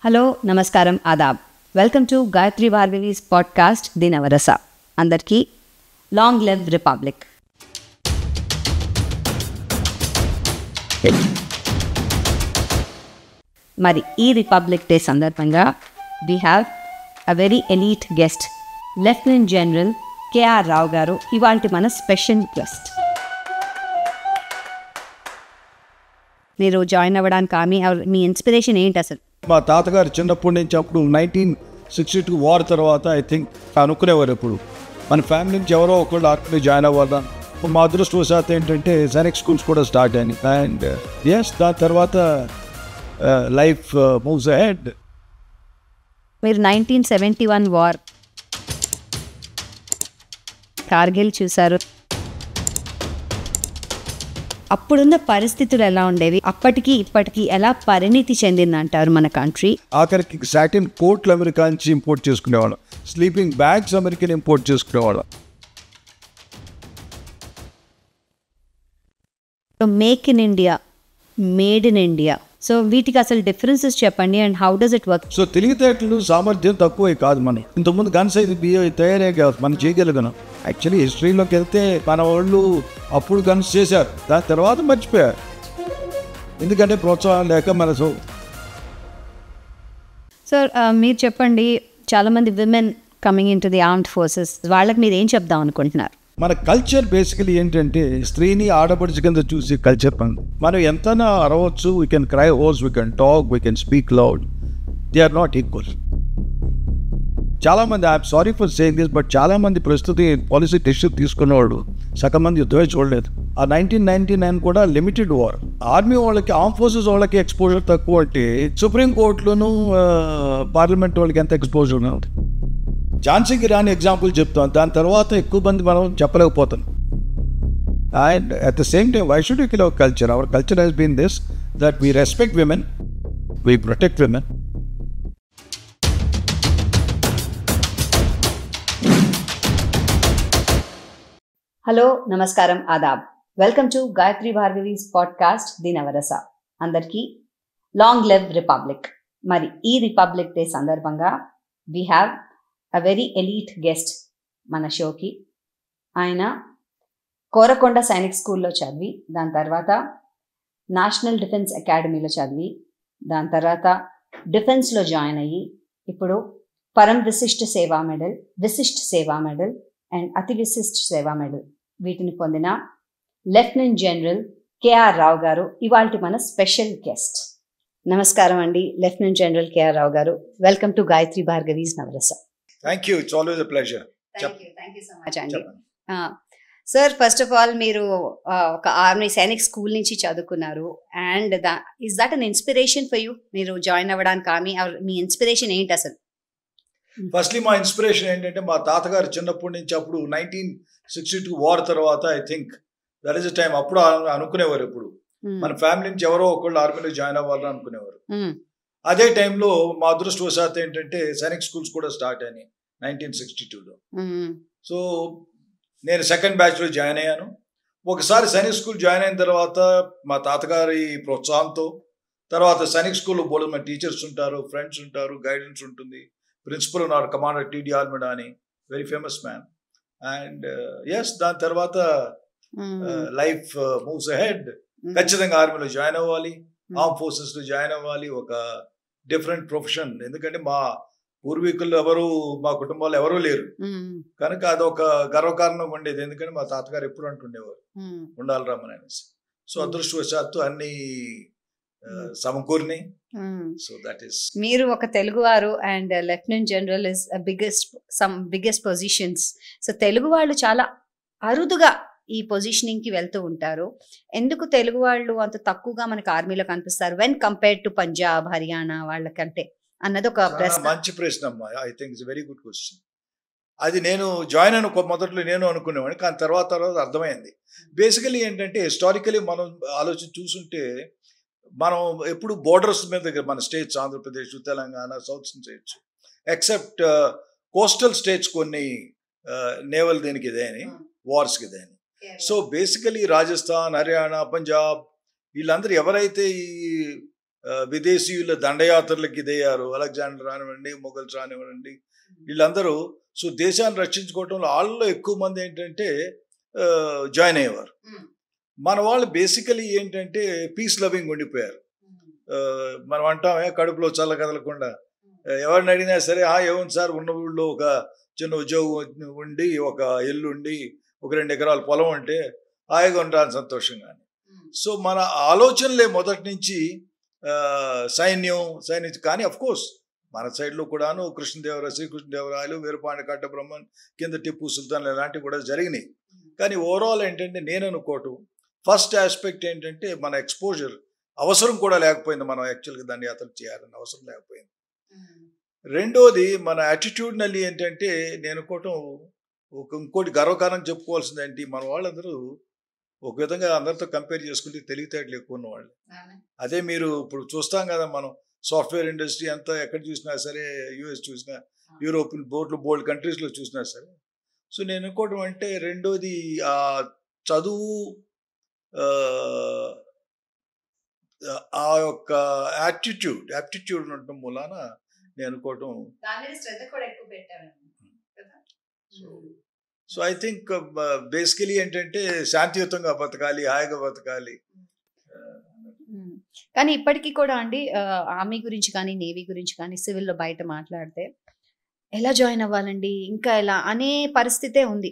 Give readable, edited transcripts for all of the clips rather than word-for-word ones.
Hello నమస్కారం ఆదాబ్. Welcome to Gayatri Bhargavi's podcast the Navarasa. అందరికీ లాంగ్ లివ్ రిపబ్లిక్. మరి ఈ రిపబ్లిక్ డే సందర్భంగా we have a very elite guest, lieutenant general KR Rao garu ఇవాల్టి మన స్పెషల్ గెస్ట్. మీరు జాయిన్ అవ్వడానికి కానీ మీ ఇన్స్పిరేషన్ ఏంటి అసలు? మా తాతగారు చిన్నప్పటి నుంచి అప్పుడు 1962 వార్ తర్వాత ఐ థింక్ అనుకునేవారు ఎప్పుడు మన ఫ్యామిలీ నుంచి ఎవరో ఒకళ్ళు ఆర్మీలో జాయిన్ అవ్వాలా. మా అదృష్టవశాత్తు ఏంటంటే సైనిక్ స్కూల్స్ కూడా స్టార్ట్ అయినాయి అండ్ ఎస్ దాని తర్వాత లైఫ్ మూవ్స్ అహెడ్. మీరు 1971 వార్, కార్గిల్ చూశారు. అప్పుడున్న పరిస్థితులు ఎలా ఉండేవి, అప్పటికి ఇప్పటికీ ఎలా పరిణితి చెందిందంటారు మన కంట్రీ? ఆఖరికి సాటిన్ కోట్లు అమెరికా నుంచి ఇంపోర్ట్ చేసుకునేవాళ్ళం, స్లీపింగ్ బ్యాగ్స్ అమెరికన్ ఇంపోర్ట్ చేసుకునేవాళ్ళం. Make in India, made in India, so వీటికి అసలు డిఫరెన్సెస్ చెప్పండి and how does it work? So తెలివితేటలు సామర్థ్యం తక్కువే కాదు. మనం ఇంతకుముందు గన్స్ అయితే బియ్యం తయారే కాదు, మనం చేయగలిగాం. యాక్చువల్లీ హిస్టరీలోకి వెళ్తే మన వాళ్ళు అప్పుడు గన్స్ చేశారు, దాని తర్వాత మర్చిపోయారు, ఎందుకంటే ప్రోత్సాహం లేక మన. సార్ మీరు చెప్పండి, చాలామంది women coming in to the armed forces, వాళ్ళకి మీరు ఏం చెప్దాం అనుకుంటున్నారు? మన కల్చర్ బేసికలీ ఏంటంటే స్త్రీని ఆడపడిచి కింద చూసి కల్చర్. మనం ఎంతనా అరవచ్చు, we can cry hoarse, we can talk, we can speak loud. They are not equal. చాలామంది, I'm sorry for saying this, but చాలామంది ప్రస్తుతం పాలసీ డెసిషన్ తీసుకునేవాడు సగం మంది యుద్ధమే చూడలేదు. ఆ 1999 కూడా లిమిటెడ్ వార్. ఆర్మీ వాళ్ళకి, ఆర్మ్ ఫోర్సెస్ వాళ్ళకి ఎక్స్పోజర్ తక్కువ అంటే సుప్రీంకోర్టులోనూ పార్లమెంట్ వాళ్ళకి ఎంత ఎక్స్పోజర్ ఉంది. ఝాన్సీకి రాని ఎగ్జాంపుల్ చెప్తాం, దాని తర్వాత ఎక్కువ మంది మనం చెప్పలేకపోతాం. And at the same time, why should you kill our culture? Our culture has been this, that we respect women, we protect women. Hello నమస్కారం ఆదాబ్. Welcome to Gayatri Bhargavi's podcast the Navarasa. అందరికీ లాంగ్ లివ్ రిపబ్లిక్. మరి ఈ republic day సందర్భంగా we have a very elite guest మన షోకి. ఆయన కోరకొండ సైనిక్ స్కూల్లో చదివి, దాని తర్వాత నేషనల్ డిఫెన్స్ అకాడమీలో చదివి, దాని తర్వాత డిఫెన్స్లో జాయిన్ అయ్యి, ఇప్పుడు పరం విశిష్ట సేవా మెడల్ అండ్ అతి విశిష్ట సేవా మెడల్ వీటిని పొందిన lieutenant general KR Rao garu ఇవాల్టి మన స్పెషల్ గెస్ట్. నమస్కారం అండి లెఫ్టినెంట్ జనరల్ కేఆర్ రావు గారు. Welcome to Gayatri Bhargavi's Navarasa. Thank you, it's always a pleasure. Thank you so much అండి. సార్, ఫస్ట్ ఆఫ్ ఆల్ మీరు ఒక ఆర్మీ సైనిక్ స్కూల్ నుంచి చదువుకున్నారు and is that an inspiration for you? మీరు జాయిన్ అవ్వడానికి కానీ మీ ఇన్స్పిరేషన్ ఏంటి అసలు? ఫస్ట్లీ మా ఇన్స్పిరేషన్ ఏంటంటే మా తాతగారు చిన్నప్పటి నుంచి అప్పుడు 1962 వార్ తర్వాత I think that is the time, అప్పుడు అనుకునేవారు ఎప్పుడు మన ఫ్యామిలీ నుంచి ఎవరో ఒకళ్ళు ఆర్మీలో జాయిన్ అవ్వాలని అనుకునేవారు. అదే టైంలో మా అదృష్టవశాత్తు ఏంటంటే సైనిక్ స్కూల్స్ కూడా స్టార్ట్ అయినాయి 1962లో. సో నేను సెకండ్ బ్యాచ్లో జాయిన్ అయ్యాను. ఒకసారి సైనిక్ స్కూల్ జాయిన్ అయిన తర్వాత మా తాతగారి ప్రోత్సాహంతో, తర్వాత సైనిక్ స్కూల్లో బోల్డ్ మంది టీచర్స్ ఉంటారు, ఫ్రెండ్స్ ఉంటారు, గైడెన్స్ ఉంటుంది. ప్రిన్సిపల్ ఉన్నారు, కమాండర్ టీడీ ఆల్మెడా అని, very famous man. And yes, దాని తర్వాత లైఫ్ మూవ్స్ అహెడ్. ఖచ్చితంగా ఆర్మీలో జాయిన్ అవ్వాలి, ఆర్మ్ ఫోర్సెస్లో జాయిన్ అవ్వాలి, ఒక డిఫరెంట్ ప్రొఫెషన్. ఎందుకంటే మా పూర్వీకులు ఎవరు, మా కుటుంబాలు ఎవరూ లేరు కనుక అదొక గర్వకారణం ఉండేది. ఎందుకంటే మా తాతగారు ఎప్పుడు అంటుండేవారు ఉండాలి రామని అనేసి. సో అదృష్టవశాత్తు అన్ని సమకూరిని. So that is. మీరు ఒక తెలుగువారు and lieutenant general is biggest positions. So Telugu వాళ్ళు చాలా అరుదుగా ఈ పొజిషనింగ్ కి వెళ్తూ ఉంటారు. ఎందుకు తెలుగు వాళ్ళు అంత తక్కువగా మనకు ఆర్మీలో కనిపిస్తారు when compared to Punjab, Haryana వాళ్ళకంటే అన్నది ఒక ప్రశ్న. మంచి ప్రశ్న అమ్మా. I think it's very good question. అది నేను జాయిన్ అయిన మొదట్లో నేను అనుకునేవాడిని, కానీ తర్వాత అర్థమైంది. బేసికలీ ఏంటంటే హిస్టారికలీ మనం ఆలోచన చూసుంటే మనం ఎప్పుడు బోర్డర్స్ మీద మన states Andhra Pradesh, Telangana, south states except coastal states కొన్ని నేవల్ దేనికి ఇదేని, వార్స్కి ఇదేని. సో బేసికలీ రాజస్థాన్, హర్యానా, పంజాబ్ వీళ్ళందరూ ఎవరైతే ఈ విదేశీయుల దండయాత్రలకు ఇదయ్యారు. అలెగ్జాండర్ రానివ్వండి, మొఘల్స్ రానివ్వండి, వీళ్ళందరూ సో దేశాన్ని రక్షించుకోవటంలో వాళ్ళలో ఎక్కువ మంది ఏంటంటే జాయిన్ అయ్యేవారు. మన వాళ్ళు బేసికలీ ఏంటంటే పీస్ లవింగ్ ఉండిపోయారు. మనం అంటామే కడుపులో చల్ల కదలకుండా ఎవరిని అడిగినా సరే ఏముంది సార్, ఉన్న ఊళ్ళో ఒక చిన్న ఉద్యోగం ఉండి, ఒక ఇల్లు ఉండి, ఒక 2 ఎకరాల పొలం ఉంటే హాయిగా ఉంటాను సంతోషంగా. సో మన ఆలోచనలే మొదటి నుంచి సైన్యం కానీ అఫ్కోర్స్ మన సైడ్లో కూడాను శ్రీకృష్ణదేవరాయలు, వీరపాండ్య కట్టబ్రహ్మన్, కింద టిప్పు సుల్తాన్ ఇలాంటివి కూడా జరిగినాయి. కానీ ఓవరాల్ ఏంటంటే నేను అనుకోవటం ఫస్ట్ ఆస్పెక్ట్ ఏంటంటే మన ఎక్స్పోజర్ అవసరం కూడా లేకపోయింది. మనం యాక్చువల్గా దాన్ని యాత్ర చేయాలని అవసరం లేకపోయింది. రెండోది మన యాటిట్యూడ్నల్లీ ఏంటంటే నేను అనుకోవటం ఇంకోటి గర్వకారణం చెప్పుకోవాల్సింది ఏంటి, మన వాళ్ళందరూ ఒక విధంగా అందరితో కంపేర్ చేసుకుంటే తెలివితేటలు ఎక్కువ ఉన్నవాళ్ళు. అదే మీరు ఇప్పుడు చూస్తాం కదా, మనం సాఫ్ట్వేర్ ఇండస్ట్రీ అంతా ఎక్కడ చూసినా సరే, యూఎస్ చూసినా, యూరోపియన్ బోల్డ్ కంట్రీస్లో చూసినా సరే. సో నేను అనుకోవటం అంటే రెండోది ఆ చదువు, ఆ యొక్క యాప్టిట్యూడ్ ఉండటం మూలాన నేను అనుకోవటం. సో ఐ థింక్ బేసికలీ ఏంటంటే శాంతియుతంగా బతకాలి, హాయిగా బతకాలి. కానీ ఇప్పటికీ కూడా అండి ఆర్మీ గురించి కానీ, నేవీ గురించి కానీ, సివిల్లో బయట మాట్లాడితే ఎలా జాయిన్ అవ్వాలండి, ఇంకా ఎలా అనే పరిస్థితే ఉంది.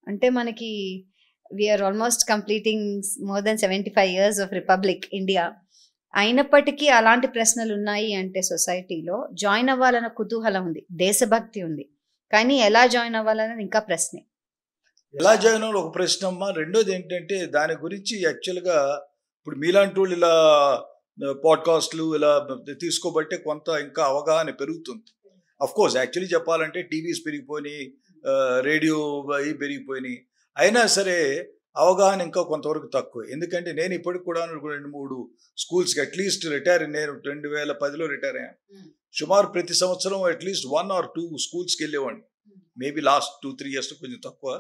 అంటే మనకి we're almost completing more than 75 years of republic India. అయినప్పటికీ అలాంటి ప్రశ్నలు ఉన్నాయి అంటే సొసైటీలో జాయిన్ అవ్వాలన్న కుతూహలం ఉంది, దేశభక్తి ఉంది, కానీ ఎలా జాయిన్ అవ్వాలన్నది ఇంకా ప్రశ్నే. ఎలా జాయిన్ అవ్వాలి ఒక ప్రశ్న అమ్మా. రెండోది ఏంటంటే దాని గురించి యాక్చువల్గా ఇప్పుడు మీలాంటి వాళ్ళు ఇలా పాడ్కాస్ట్లు ఇలా తీసుకోబట్టే కొంత ఇంకా అవగాహన పెరుగుతుంది. అఫ్కోర్స్ యాక్చువల్లీ చెప్పాలంటే టీవీస్ పెరిగిపోయినాయి, రేడియో అవి పెరిగిపోయినాయి, అయినా సరే అవగాహన ఇంకా కొంతవరకు తక్కువ. ఎందుకంటే నేను ఇప్పటికి కూడా 2-3 స్కూల్స్కి అట్లీస్ట్ రిటైర్, నేను 2010లో రిటైర్ అయ్యాను. సుమారు ప్రతి సంవత్సరం అట్లీస్ట్ 1 or 2 స్కూల్స్కి వెళ్ళేవాడిని. మేబీ లాస్ట్ 2-3 years కొంచెం తక్కువ,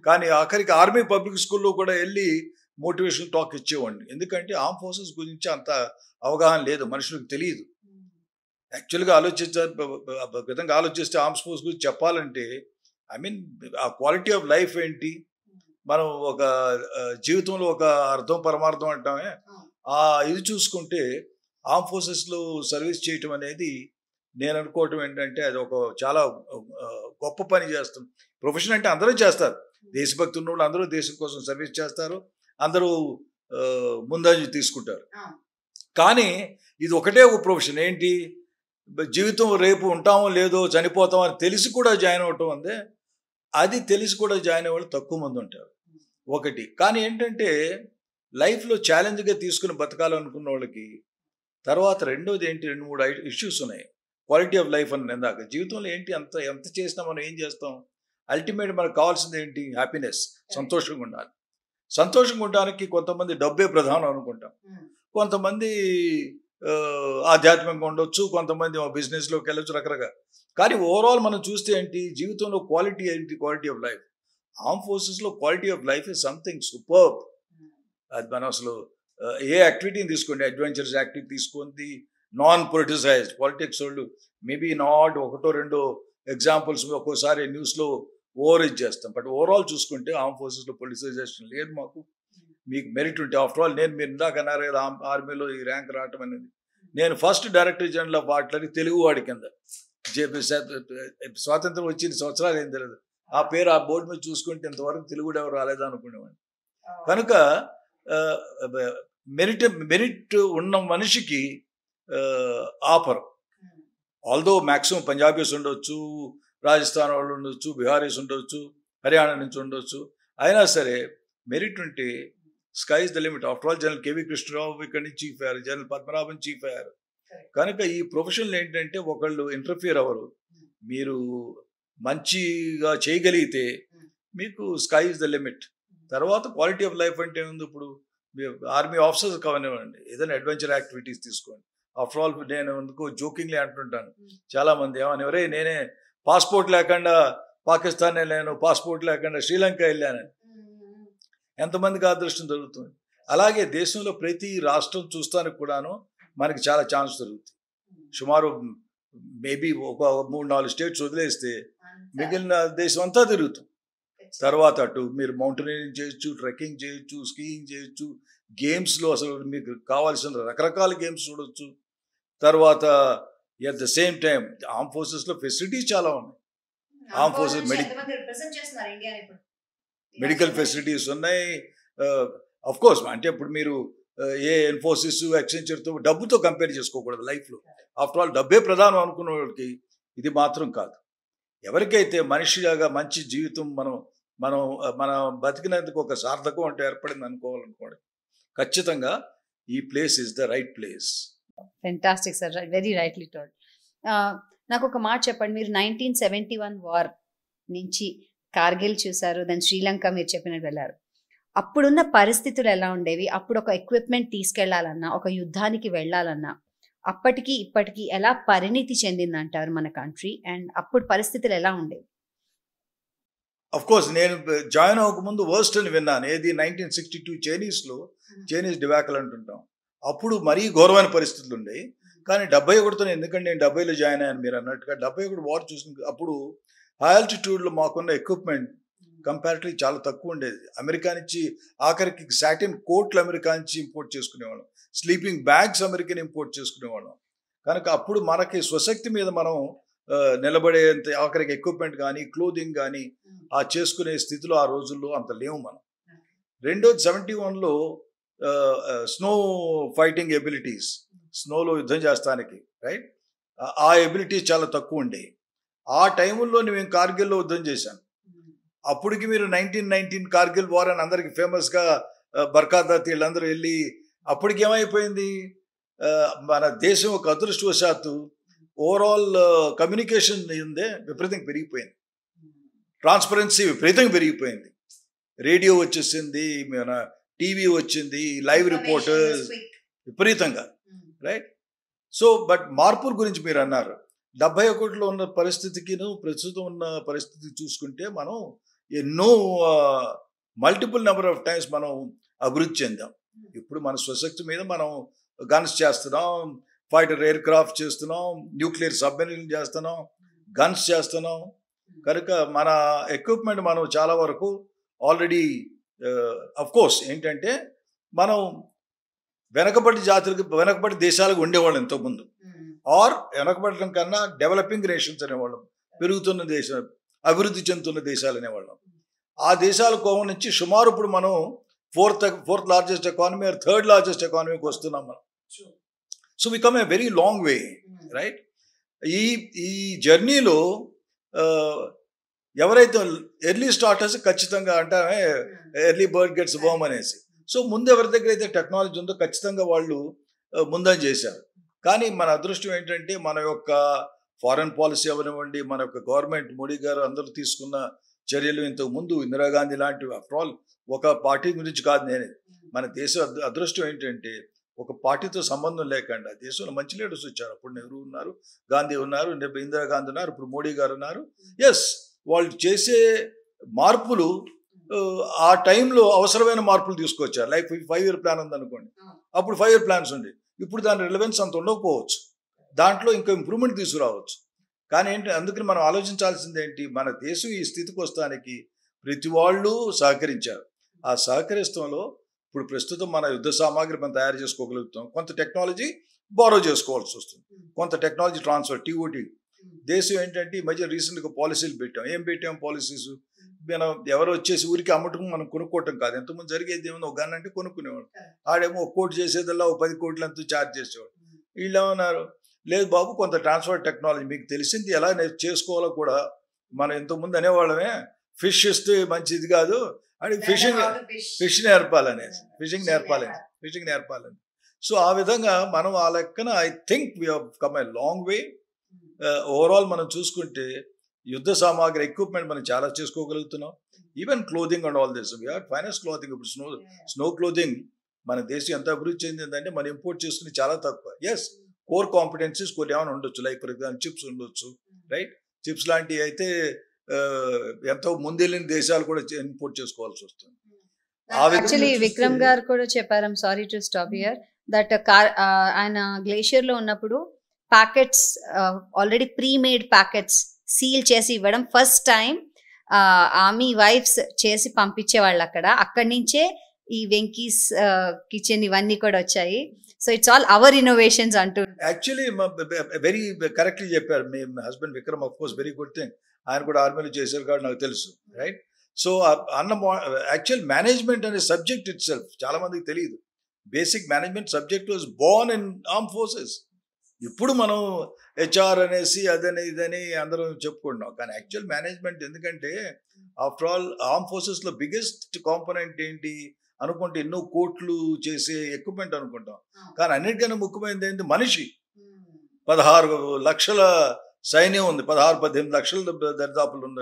కానీ ఆఖరికి ఆర్మీ పబ్లిక్ స్కూల్లో కూడా వెళ్ళి మోటివేషనల్ టాక్ ఇచ్చేవాడిని. ఎందుకంటే ఆర్మ్ ఫోర్సెస్ గురించి అంత అవగాహన లేదు, మనుషులకు తెలియదు. యాక్చువల్గా విధంగా ఆలోచిస్తే ఆర్మ్స్ ఫోర్స్ గురించి చెప్పాలంటే ఐ మీన్ ఆ క్వాలిటీ ఆఫ్ లైఫ్ ఏంటి, మనం ఒక జీవితంలో ఒక అర్థం పరమార్థం అంటామే, ఆ ఇది చూసుకుంటే ఆర్మ్ ఫోర్సెస్లో సర్వీస్ చేయటం అనేది నేను అనుకోవటం ఏంటంటే అది ఒక చాలా గొప్ప పని చేస్తాం. ప్రొఫెషన్ అంటే అందరూ చేస్తారు, దేశభక్తి ఉన్న వాళ్ళు అందరూ దేశం కోసం సర్వీస్ చేస్తారు, అందరూ ముందంజ తీసుకుంటారు. కానీ ఇది ఒకటే ఒక ప్రొఫెషన్ ఏంటి, జీవితం రేపు ఉంటామో లేదో చనిపోతామో అని తెలిసి కూడా జాయిన్ అవటం అందే, అది తెలిసి కూడా జాయిన్ అయ్యే వాళ్ళు తక్కువ మంది ఉంటారు ఒకటి. కానీ ఏంటంటే లైఫ్లో ఛాలెంజ్గా తీసుకుని బతకాలనుకున్న వాళ్ళకి తర్వాత రెండోది ఏంటి, 2-3 ఇష్యూస్ ఉన్నాయి. క్వాలిటీ ఆఫ్ లైఫ్ అని ఇందాక, జీవితంలో ఏంటి ఎంత చేసినా మనం ఏం చేస్తాం, అల్టిమేట్ మనకు కావాల్సింది ఏంటి, హ్యాపీనెస్, సంతోషంగా ఉండాలి. సంతోషంగా ఉండడానికి కొంతమంది డబ్బే ప్రధానం అనుకుంటాం, కొంతమంది ఆధ్యాత్మికంగా ఉండొచ్చు, కొంతమంది బిజినెస్లోకి వెళ్ళొచ్చు, రకరకాల. కానీ ఓవరాల్ మనం చూస్తే ఏంటి, జీవితంలో క్వాలిటీ ఏంటి, క్వాలిటీ ఆఫ్ లైఫ్. ఆర్మ్ ఫోర్సెస్లో quality of life is something superb. అది మనం అసలు ఏ యాక్టివిటీని తీసుకోండి, అడ్వెంచరస్ యాక్టివిటీ తీసుకోండి, నాన్ పొలిటిసైజ్డ్, పాలిటిక్స్ వాళ్ళు మేబీ నాట్ 1-2 ఎగ్జాంపుల్స్ ఒక్కోసారి న్యూస్లో ఓవర్ చేస్తాం. బట్ ఓవరాల్ చూసుకుంటే ఆర్మ్ ఫోర్సెస్లో పొలిటిసైజేషన్ లేదు. మాకు మీకు మెరిట్ ఉంటే, ఆఫ్టర్ ఆల్ మీరు ఇందాక అన్నారు కదా ఆర్మీలో ఈ ర్యాంక్ రావటం అనేది, నేను first director general of artillery తెలుగువాడి కింద, స్వాతంత్రం వచ్చిన సంవత్సరాలు ఏం తెలియదు, ఆ పేరు ఆ బోర్డు మీద చూసుకుంటే ఇంతవరకు తెలుగుడు ఎవరు రాలేదు అనుకునేవాడిని. కనుక మెరిట్ ఉన్న మనిషికి ఆఫర్, ఆల్దో మ్యాక్సిమం పంజాబీస్ ఉండొచ్చు, రాజస్థాన్ వాళ్ళు ఉండొచ్చు, బీహారీస్ ఉండొచ్చు, హర్యానా నుంచి ఉండొచ్చు, అయినా సరే మెరిట్ ఉంటే sky is the limit. After all general KV Krishna Rao ఇక్కడి నుంచి చీఫ్ అయ్యారు, జనరల్ పద్మనాభన్ చీఫ్ అయ్యారు. కనుక ఈ ప్రొఫెషన్లో ఏంటంటే ఒకళ్ళు ఇంటర్ఫియర్ అవ్వరు, మీరు మంచిగా చేయగలిగితే మీకు స్కై ఇస్ ద లిమిట్. తర్వాత క్వాలిటీ ఆఫ్ లైఫ్ అంటే ఉంది, ఇప్పుడు ఆర్మీ ఆఫీసర్స్ కావనివ్వండి, ఏదైనా అడ్వెంచర్ యాక్టివిటీస్ తీసుకోండి. ఆఫ్టర్ ఆల్ నేను ఎందుకు జోకింగ్లీ అంటుంటాను, చాలామంది ఏమని, ఎవరే నేనే పాస్పోర్ట్ లేకుండా పాకిస్తాన్ వెళ్ళాను, పాస్పోర్ట్ లేకుండా శ్రీలంక వెళ్ళాను, ఎంతమందికి అదృష్టం దొరుకుతుంది. అలాగే దేశంలో ప్రతి రాష్ట్రం చూస్తానికి కూడాను మనకి చాలా ఛాన్స్ దొరుకుతుంది. సుమారు మేబీ ఒక 3-4 స్టేట్స్ వదిలేస్తే మిగిలిన దేశం అంతా తిరుగుతాం. తర్వాత అటు మీరు మౌంటైనరింగ్ చేయొచ్చు, ట్రెక్కింగ్ చేయొచ్చు, స్కీయింగ్ చేయొచ్చు, గేమ్స్లో అసలు మీకు కావాల్సిన రకరకాల గేమ్స్ చూడొచ్చు. తర్వాత at the same time arm ఫోర్సెస్లో ఫెసిలిటీస్ చాలా ఉన్నాయి. ఆర్మ్ ఫోర్సెస్ మెడికల్ ఫెసిలిటీస్ ఉన్నాయి. అఫ్ కోర్స్ అంటే ఇప్పుడు మీరు ఏ ఇన్ఫోసిస్, ఎక్సెంచర్తో డబ్బుతో కంపేర్ చేసుకోకూడదు లైఫ్లో. ఆఫ్టర్ ఆల్ డబ్బే ప్రధానం అనుకున్న వాళ్ళకి ఇది మాత్రం కాదు. ఎవరికైతే మనిషిగా మంచి జీవితం మన బతికినందుకు ఒక సార్థకం అంటే ఏర్పడింది అనుకోవాలనుకోండి, ఖచ్చితంగా ఈ place is the right place. Fantastic sir, very rightly told. నాకు ఒక మాట చెప్పండి, మీరు 1971 వార్ నుంచి కార్గిల్ చూసారు, దాని శ్రీలంక మీరు చెప్పినట్టు వెళ్ళారు. అప్పుడున్న పరిస్థితులు ఎలా ఉండేవి? అప్పుడు ఒక ఎక్విప్మెంట్ తీసుకెళ్లాలన్నా, ఒక యుద్ధానికి వెళ్ళాలన్నా అప్పటికి ఇప్పటికి ఎలా పరిణితి చెందిందంటారు మన కంట్రీ? అండ్ అప్పుడు పరిస్థితులు ఎలా ఉండేవి? అఫ్ కోర్స్ నేను జాయిన్ అవ్వకముందు వర్స్ట్ అని విన్నాను. ఏది 1962 చైనీస్ డివాకల్ అంటుంటాం. అప్పుడు మరీ ఘోరమైన పరిస్థితులు ఉండేవి. కానీ 71తో, ఎందుకంటే నేను 70లో జాయిన్ అయ్యాను మీరు అన్నట్టుగా, 71 వార్ చూసిన అప్పుడు హై ఆల్టిట్యూడ్లో మాకున్న ఎక్విప్మెంట్ కంపారిటివ్లీ చాలా తక్కువ ఉండేది. అమెరికా నుంచి ఆఖరికి సాటిన్ కోట్లు అమెరికా నుంచి ఇంపోర్ట్ చేసుకునేవాళ్ళం, స్లీపింగ్ బ్యాగ్స్ అమెరికన్ ఇంపోర్ట్ చేసుకునేవాళ్ళం. కనుక అప్పుడు మనకి స్వశక్తి మీద మనం నిలబడేంత ఆఖరికి ఎక్విప్మెంట్ కానీ క్లోదింగ్ కానీ ఆ చేసుకునే స్థితిలో ఆ రోజుల్లో అంత లేవు మనం. రెండోది 71లో స్నో ఫైటింగ్ ఎబిలిటీస్, స్నోలో యుద్ధం చేస్తానికి రైట్, ఆ ఎబిలిటీస్ చాలా తక్కువ ఉండేవి. ఆ టైంలో మేము కార్గిల్లో యుద్ధం చేశాను. అప్పటికి మీరు 1919 కార్గిల్ వార్ అని అందరికి ఫేమస్గా బర్ఖాదాత్ వీళ్ళందరూ వెళ్ళి, అప్పటికి ఏమైపోయింది, మన దేశం ఒక అదృష్టవశాత్తు ఓవరాల్ కమ్యూనికేషన్ ఉందే విపరీతంగా పెరిగిపోయింది, ట్రాన్స్పరెన్సీ విపరీతంగా పెరిగిపోయింది, రేడియో వచ్చేసింది, మన టీవీ వచ్చింది, లైవ్ రిపోర్టర్స్ విపరీతంగా రైట్. సో బట్ మార్పుల గురించి మీరు అన్నారు. 71లో ఉన్న పరిస్థితికిను ప్రస్తుతం ఉన్న పరిస్థితికి చూసుకుంటే మనం ఎన్నో మల్టిపుల్ నెంబర్ ఆఫ్ టైమ్స్ మనం అభివృద్ధి చెందాం. ఇప్పుడు మన స్వశక్తి మీద మనం గన్స్ చేస్తున్నాం, ఫైటర్ ఎయిర్ క్రాఫ్ట్ చేస్తున్నాం, న్యూక్లియర్ సబ్మెరీన్ చేస్తున్నాం, గన్స్ చేస్తున్నాం. కనుక మన ఎక్విప్మెంట్ మనం చాలా వరకు ఆల్రెడీ అఫ్ కోర్స్ ఏంటంటే మనం వెనకబడి దేశాలకు ఉండేవాళ్ళం ఇంతకుముందు, ఆర్ వెనకబడటం కన్నా డెవలపింగ్ నేషన్స్ అనేవాళ్ళం, పెరుగుతున్న దేశం, అభివృద్ధి చెందుతున్న దేశాలు అనేవాళ్ళం. ఆ దేశాల కోవం నుంచి సుమారు ఇప్పుడు మనం fourth largest economy or third largest ఎకానమీకి వస్తున్నాం మనం. So we come a very long way right. ఈ జర్నీలో ఎవరైతే ఎర్లీ స్టార్టర్స్ ఖచ్చితంగా అంటామే ఎర్లీ బర్డ్ గెట్స్ వర్మ్ అనేసి. సో ముందు ఎవరి దగ్గర అయితే టెక్నాలజీ ఉందో ఖచ్చితంగా వాళ్ళు ముందని చేశారు. కానీ మన అదృష్టం ఏంటంటే మన యొక్క ఫారెన్ పాలసీ అవనివ్వండి, మన యొక్క గవర్నమెంట్ మోడీ గారు అందరూ తీసుకున్న చర్యలు, ఇంతకుముందు ఇందిరాగాంధీ లాంటివి, ఆఫ్టర్ ఆల్ ఒక పార్టీ గురించి కాదు నేను, మన దేశ అదృష్టం ఏంటంటే ఒక పార్టీతో సంబంధం లేకుండా దేశంలో మంచి లీడర్స్ వచ్చారు. అప్పుడు నెహ్రూ ఉన్నారు, గాంధీ ఉన్నారు, ఇందిరాగాంధీ ఉన్నారు, ఇప్పుడు మోడీ గారు ఉన్నారు. ఎస్, వాళ్ళు చేసే మార్పులు ఆ టైంలో అవసరమైన మార్పులు తీసుకొచ్చారు. లైక్ 5-year ప్లాన్ ఉందనుకోండి, అప్పుడు 5-year ప్లాన్స్ ఉండే, ఇప్పుడు దాని రిలవెన్స్ అంత ఉండకపోవచ్చు, దాంట్లో ఇంకా ఇంప్రూవ్మెంట్ తీసుకురావచ్చు. కానీ ఏంటి, అందుకని మనం ఆలోచించాల్సింది ఏంటి, మన దేశం ఈ స్థితికి వస్తానికి ప్రతి వాళ్ళు సహకరించారు. ఆ సహకరిస్తంలో ఇప్పుడు ప్రస్తుతం మన యుద్ధ సామాగ్రి మనం తయారు చేసుకోగలుగుతాం, కొంత టెక్నాలజీ బారో చేసుకోవాల్సి వస్తుంది, కొంత టెక్నాలజీ ట్రాన్స్ఫర్, టీఓటీ. దేశం ఏంటంటే ఈ మధ్య రీసెంట్గా పాలసీలు పెట్టాం. ఏం పెట్టాం పాలసీస్, మనం ఎవరు వచ్చేసి ఊరికి అమ్మటం మనం కొనుక్కోవటం కాదు. ఎంతమంది జరిగేది ఏమన్నా ఒక గన్ అంటే కొనుక్కునేవాడు, ఆడేమో 1 కోటి చేసేదల్లా 10 కోట్లు అంతా ఛార్జ్ చేసేవాడు. వీళ్ళు ఏమన్నారు, లేదు బాబు కొంత ట్రాన్స్ఫర్ టెక్నాలజీ మీకు తెలిసింది ఎలా చేసుకోవాలో కూడా. మనం ఇంతకుముందు అనేవాళ్ళమే ఫిష్ ఇస్తే మంచిది కాదు అని, ఫిష్ నేర్పాలనేసి, ఫిషింగ్ నేర్పాలని. సో ఆ విధంగా మనం ఆ లెక్కన I think we have come a long way. Overall మనం చూసుకుంటే యుద్ధ సామాగ్రి ఎక్విప్మెంట్ మనం చాలా చేసుకోగలుగుతున్నాం. Even clothing and all this, we are finance clothing. ఇప్పుడు స్నో క్లోదింగ్ మన దేశం ఎంత అభివృద్ధి చెందిందంటే మనం ఇంపోర్ట్ చేసుకుని చాలా తక్కువ. ఎస్, కోర్ కాంపిటెన్సీస్ కొన్ని ఏమైనా ఉండొచ్చు, లైక్ ఫర్ ఎగ్జాంపుల్ చిప్స్ ఉండొచ్చు రైట్. చిప్స్ లాంటివి అయితే ఎంతో ముందెళ్ళిన దేశాలు కూడా ఇంపోర్ట్ చేసుకోవాల్సి వస్తుంది. యాక్చువల్లీ విక్రమ్ గారు కూడా చెప్పారు, I'm sorry to stop here, that ఆయన గ్లేషియర్ లో ఉన్నప్పుడు packets already premade packets seal చేసి ఇవ్వడం ఫస్ట్ టైం ఆర్మీ వైఫ్స్ చేసి పంపించేవాళ్ళు. అక్కడి నుంచే ఈ వెంకీస్ కిచెన్ ఇవన్నీ కూడా వచ్చాయి. So it's all our innovations అంటూ. యాక్చువల్లీ వెరీ కరెక్ట్లీ చెప్పారు. మీ husband Vikram of course very good thing. ఆయన కూడా ఆర్మీలో చేశారు కాబట్టి నాకు తెలుసు, రైట్? సో అన్న యాక్చువల్ మేనేజ్మెంట్ అనే సబ్జెక్ట్ ఇట్ సెల్ఫ్ చాలా మందికి తెలియదు. Basic management subject was born in arm forces. ఇప్పుడు మనం హెచ్ఆర్ అనేసి అదని ఇదని అందరం చెప్పుకుంటున్నాం, కానీ యాక్చువల్ మేనేజ్మెంట్ ఎందుకంటే ఆఫ్టర్ ఆల్ ఆర్మ్ ఫోర్సెస్లో బిగ్గెస్ట్ కాంపోనెంట్ ఏంటి అనుకుంటే ఎన్నో కోట్లు చేసే ఎక్విప్మెంట్ అనుకుంటాం, కానీ అన్నిటికన్నా ముఖ్యమైనది ఏంటి? మనిషి. 16 లక్షల సైన్యం ఉంది, 16-18 లక్షల దరిదాపులు ఉన్న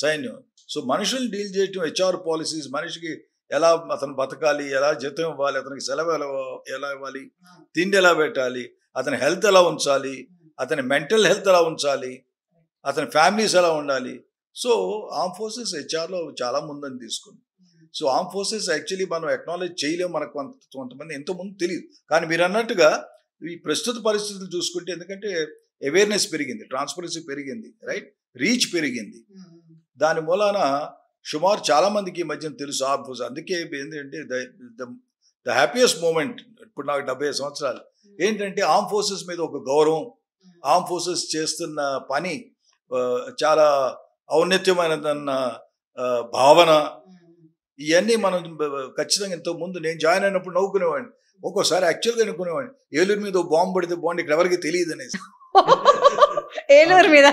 సైన్యం. సో మనుషుల్ని డీల్ చేయటం, హెచ్ఆర్ పాలసీస్, మనిషికి ఎలా అతను బతకాలి, ఎలా జీతం ఇవ్వాలి, అతనికి సెలవు ఎలా ఇవ్వాలి, తిండి ఎలా పెట్టాలి, అతని హెల్త్ ఎలా ఉంచాలి, అతని మెంటల్ హెల్త్ ఎలా ఉంచాలి, అతని ఫ్యామిలీస్ ఎలా ఉండాలి. సో ఆర్మ్ ఫోర్సెస్ హెచ్ఆర్లో చాలా ముందని తీసుకుంది. సో ఆర్మ్ ఫోర్సెస్ యాక్చువల్లీ మనం అక్నాలెడ్జ్ చేయలేము, మనకు కొంతమంది ఎంతో ముందు తెలియదు. కానీ మీరు అన్నట్టుగా ఈ ప్రస్తుత పరిస్థితులు చూసుకుంటే, ఎందుకంటే అవేర్నెస్ పెరిగింది, ట్రాన్స్పరెన్సీ పెరిగింది, రైట్, రీచ్ పెరిగింది. దాని మూలాన సుమారు చాలా మందికి ఈ మధ్యన తెలుసు ఆర్మ్ ఫోర్స్. అందుకే ఏంటంటే ద హ్యాపీయెస్ట్ మూమెంట్ ఇప్పుడు నాకు 75 సంవత్సరాలు ఏంటంటే ఆర్మ్ ఫోర్సెస్ మీద ఒక గౌరవం, ఆర్మ్ ఫోర్సెస్ చేస్తున్న పని చాలా ఔన్నత్యమైనదన్న భావన, ఇవన్నీ మనం ఖచ్చితంగా ఇంతకు ముందు నేను జాయిన్ అయినప్పుడు నవ్వుకునేవాడిని. ఒక్కోసారి యాక్చువల్గా అనుకునేవాడిని, ఏలూరు మీద బాంబు పడితే బాగుండి, ఇక్కడ ఎవరికి తెలియదు అనేసి. ఏలూరు మీద.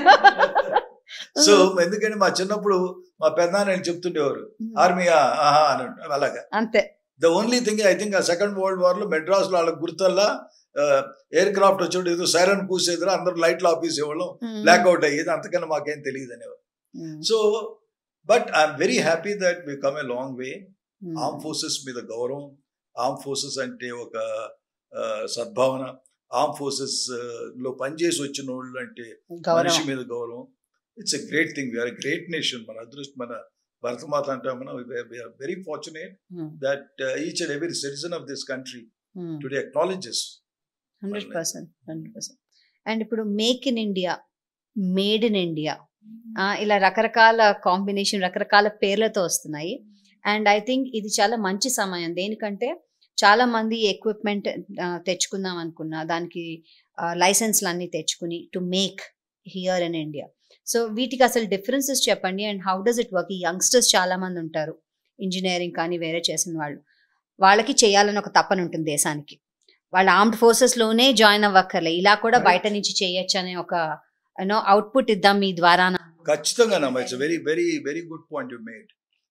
సో ఎందుకంటే మా చిన్నప్పుడు మా పెద్దనాన్న చెప్తుండేవారు, ఆర్మీ ఆహా అని, అలాగా అంతే. The only thing I think ఆ సెకండ్ వరల్డ్ వార్ లో మెడ్రాస్ లో వాళ్ళకి గుర్తల్లా ఎయిర్ క్రాఫ్ట్ వచ్చేవాడు, ఏదో సైరన్ కూసేదిరా, అందరూ లైట్లు ఆపేసేవాళ్ళం, బ్లాక్అవుట్ అయ్యేది, అంతకన్నా మాకేం తెలియదు అనేవారు. So but I'm very happy that we come a long way. Arm forces మీద గౌరవం, ఆర్మ్ ఫోర్సెస్ అంటే ఒక సద్భావన, ఆర్మ్ ఫోర్సెస్ లో పనిచేసి వచ్చిన వాళ్ళు అంటే మనిషి మీద గౌరవం. It's a great thing. We are a great nation. మన అదృష్టం, మన భరతమాత అంటాం మనం. We are very fortunate that each and every citizen of this country today acknowledges. 100%. And ఇప్పుడు make in India, made in India, ఇలా రకరకాల కాంబినేషన్, రకరకాల పేర్లతో వస్తున్నాయి. అండ్ ఐ థింక్ ఇది చాలా మంచి సమయం. దేనికంటే చాలా మంది ఎక్విప్మెంట్ తెచ్చుకుందాం అనుకున్నా, దానికి లైసెన్స్లు అన్ని తెచ్చుకుని to make here in India. So వీటికి అసలు డిఫరెన్సెస్ చెప్పండి. And how does it work? ఈ యంగ్స్టర్స్ చాలా మంది ఉంటారు, ఇంజనీరింగ్ కానీ వేరే చేసిన వాళ్ళు, వాళ్ళకి చేయాలని ఒక తపన ఉంటుంది దేశానికి. వాళ్ళ ఆర్మ్డ్ ఫోర్సెస్ లోనే జాయిన్ అవ్వక్కర్లే, ఇలా కూడా బయట నుంచి చేయొచ్చు అనే ఒక అవుట్పుట్ ఇద్దాం మీ ద్వారా. ఖచ్చితంగా it's very very very good point you made.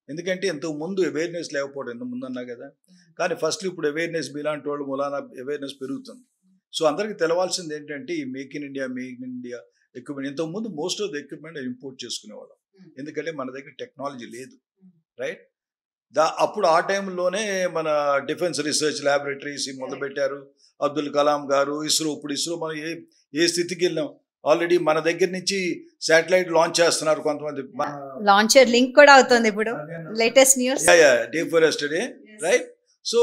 ఎందుకంటే ఎంతకు ముందు అవేర్నెస్ లేకపోవడం, ఎంత ముందు అన్నా కదా, కానీ ఫస్ట్ ఇప్పుడు అవేర్నెస్ మీలాంటి వాళ్ళు మూలాన అవేర్నెస్ పెరుగుతుంది. సో అందరికి తెలవాల్సింది ఏంటంటే ఈ మేక్ ఇన్ ఇండియా ఎక్విప్మెంట్, ఇంతకుముందు most of the equipment import చేసుకునేవాళ్ళం, ఎందుకంటే మన దగ్గర టెక్నాలజీ లేదు, రైట్? అప్పుడు ఆ టైంలోనే మన డిఫెన్స్ రీసెర్చ్ ల్యాబొరేటరీస్ మొదలుపెట్టారు. అబ్దుల్ కలాం గారు, ఇస్రో. ఇప్పుడు ఇస్రో మనం ఏ స్థితికి వెళ్ళాం, ఆల్రెడీ మన దగ్గర నుంచి శాటిలైట్ లాంచ్ చేస్తున్నారు కొంతమంది. లాంచర్ లింక్ కూడా అవుతుంది ఇప్పుడు, latest news. Day for yesterday, right? So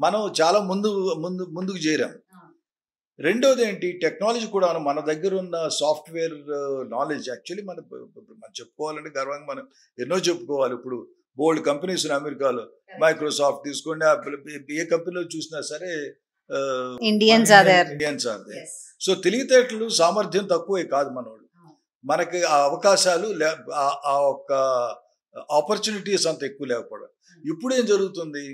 మనం చాలా ముందుకు చేరాం. రెండోది ఏంటి, టెక్నాలజీ కూడా మన దగ్గర ఉన్న సాఫ్ట్వేర్ నాలెడ్జ్. యాక్చువల్లీ మనం చెప్పుకోవాలంటే గర్వంగా మనం ఎన్నో చెప్పుకోవాలి. ఇప్పుడు బోల్డ్ కంపెనీస్ అమెరికాలో, మైక్రోసాఫ్ట్ తీసుకోండి, ఏ కంపెనీలో చూసినా సరే ఇండియన్స్ ఆర్ దేర్. సో తెలివితేటలు, సామర్థ్యం తక్కువే కాదు మనోళ్ళు. మనకి ఆ అవకాశాలు, ఆ ఒక్క ఆపర్చునిటీస్ అంత ఎక్కువ లేకపోవడం. ఇప్పుడు ఏం జరుగుతుంది,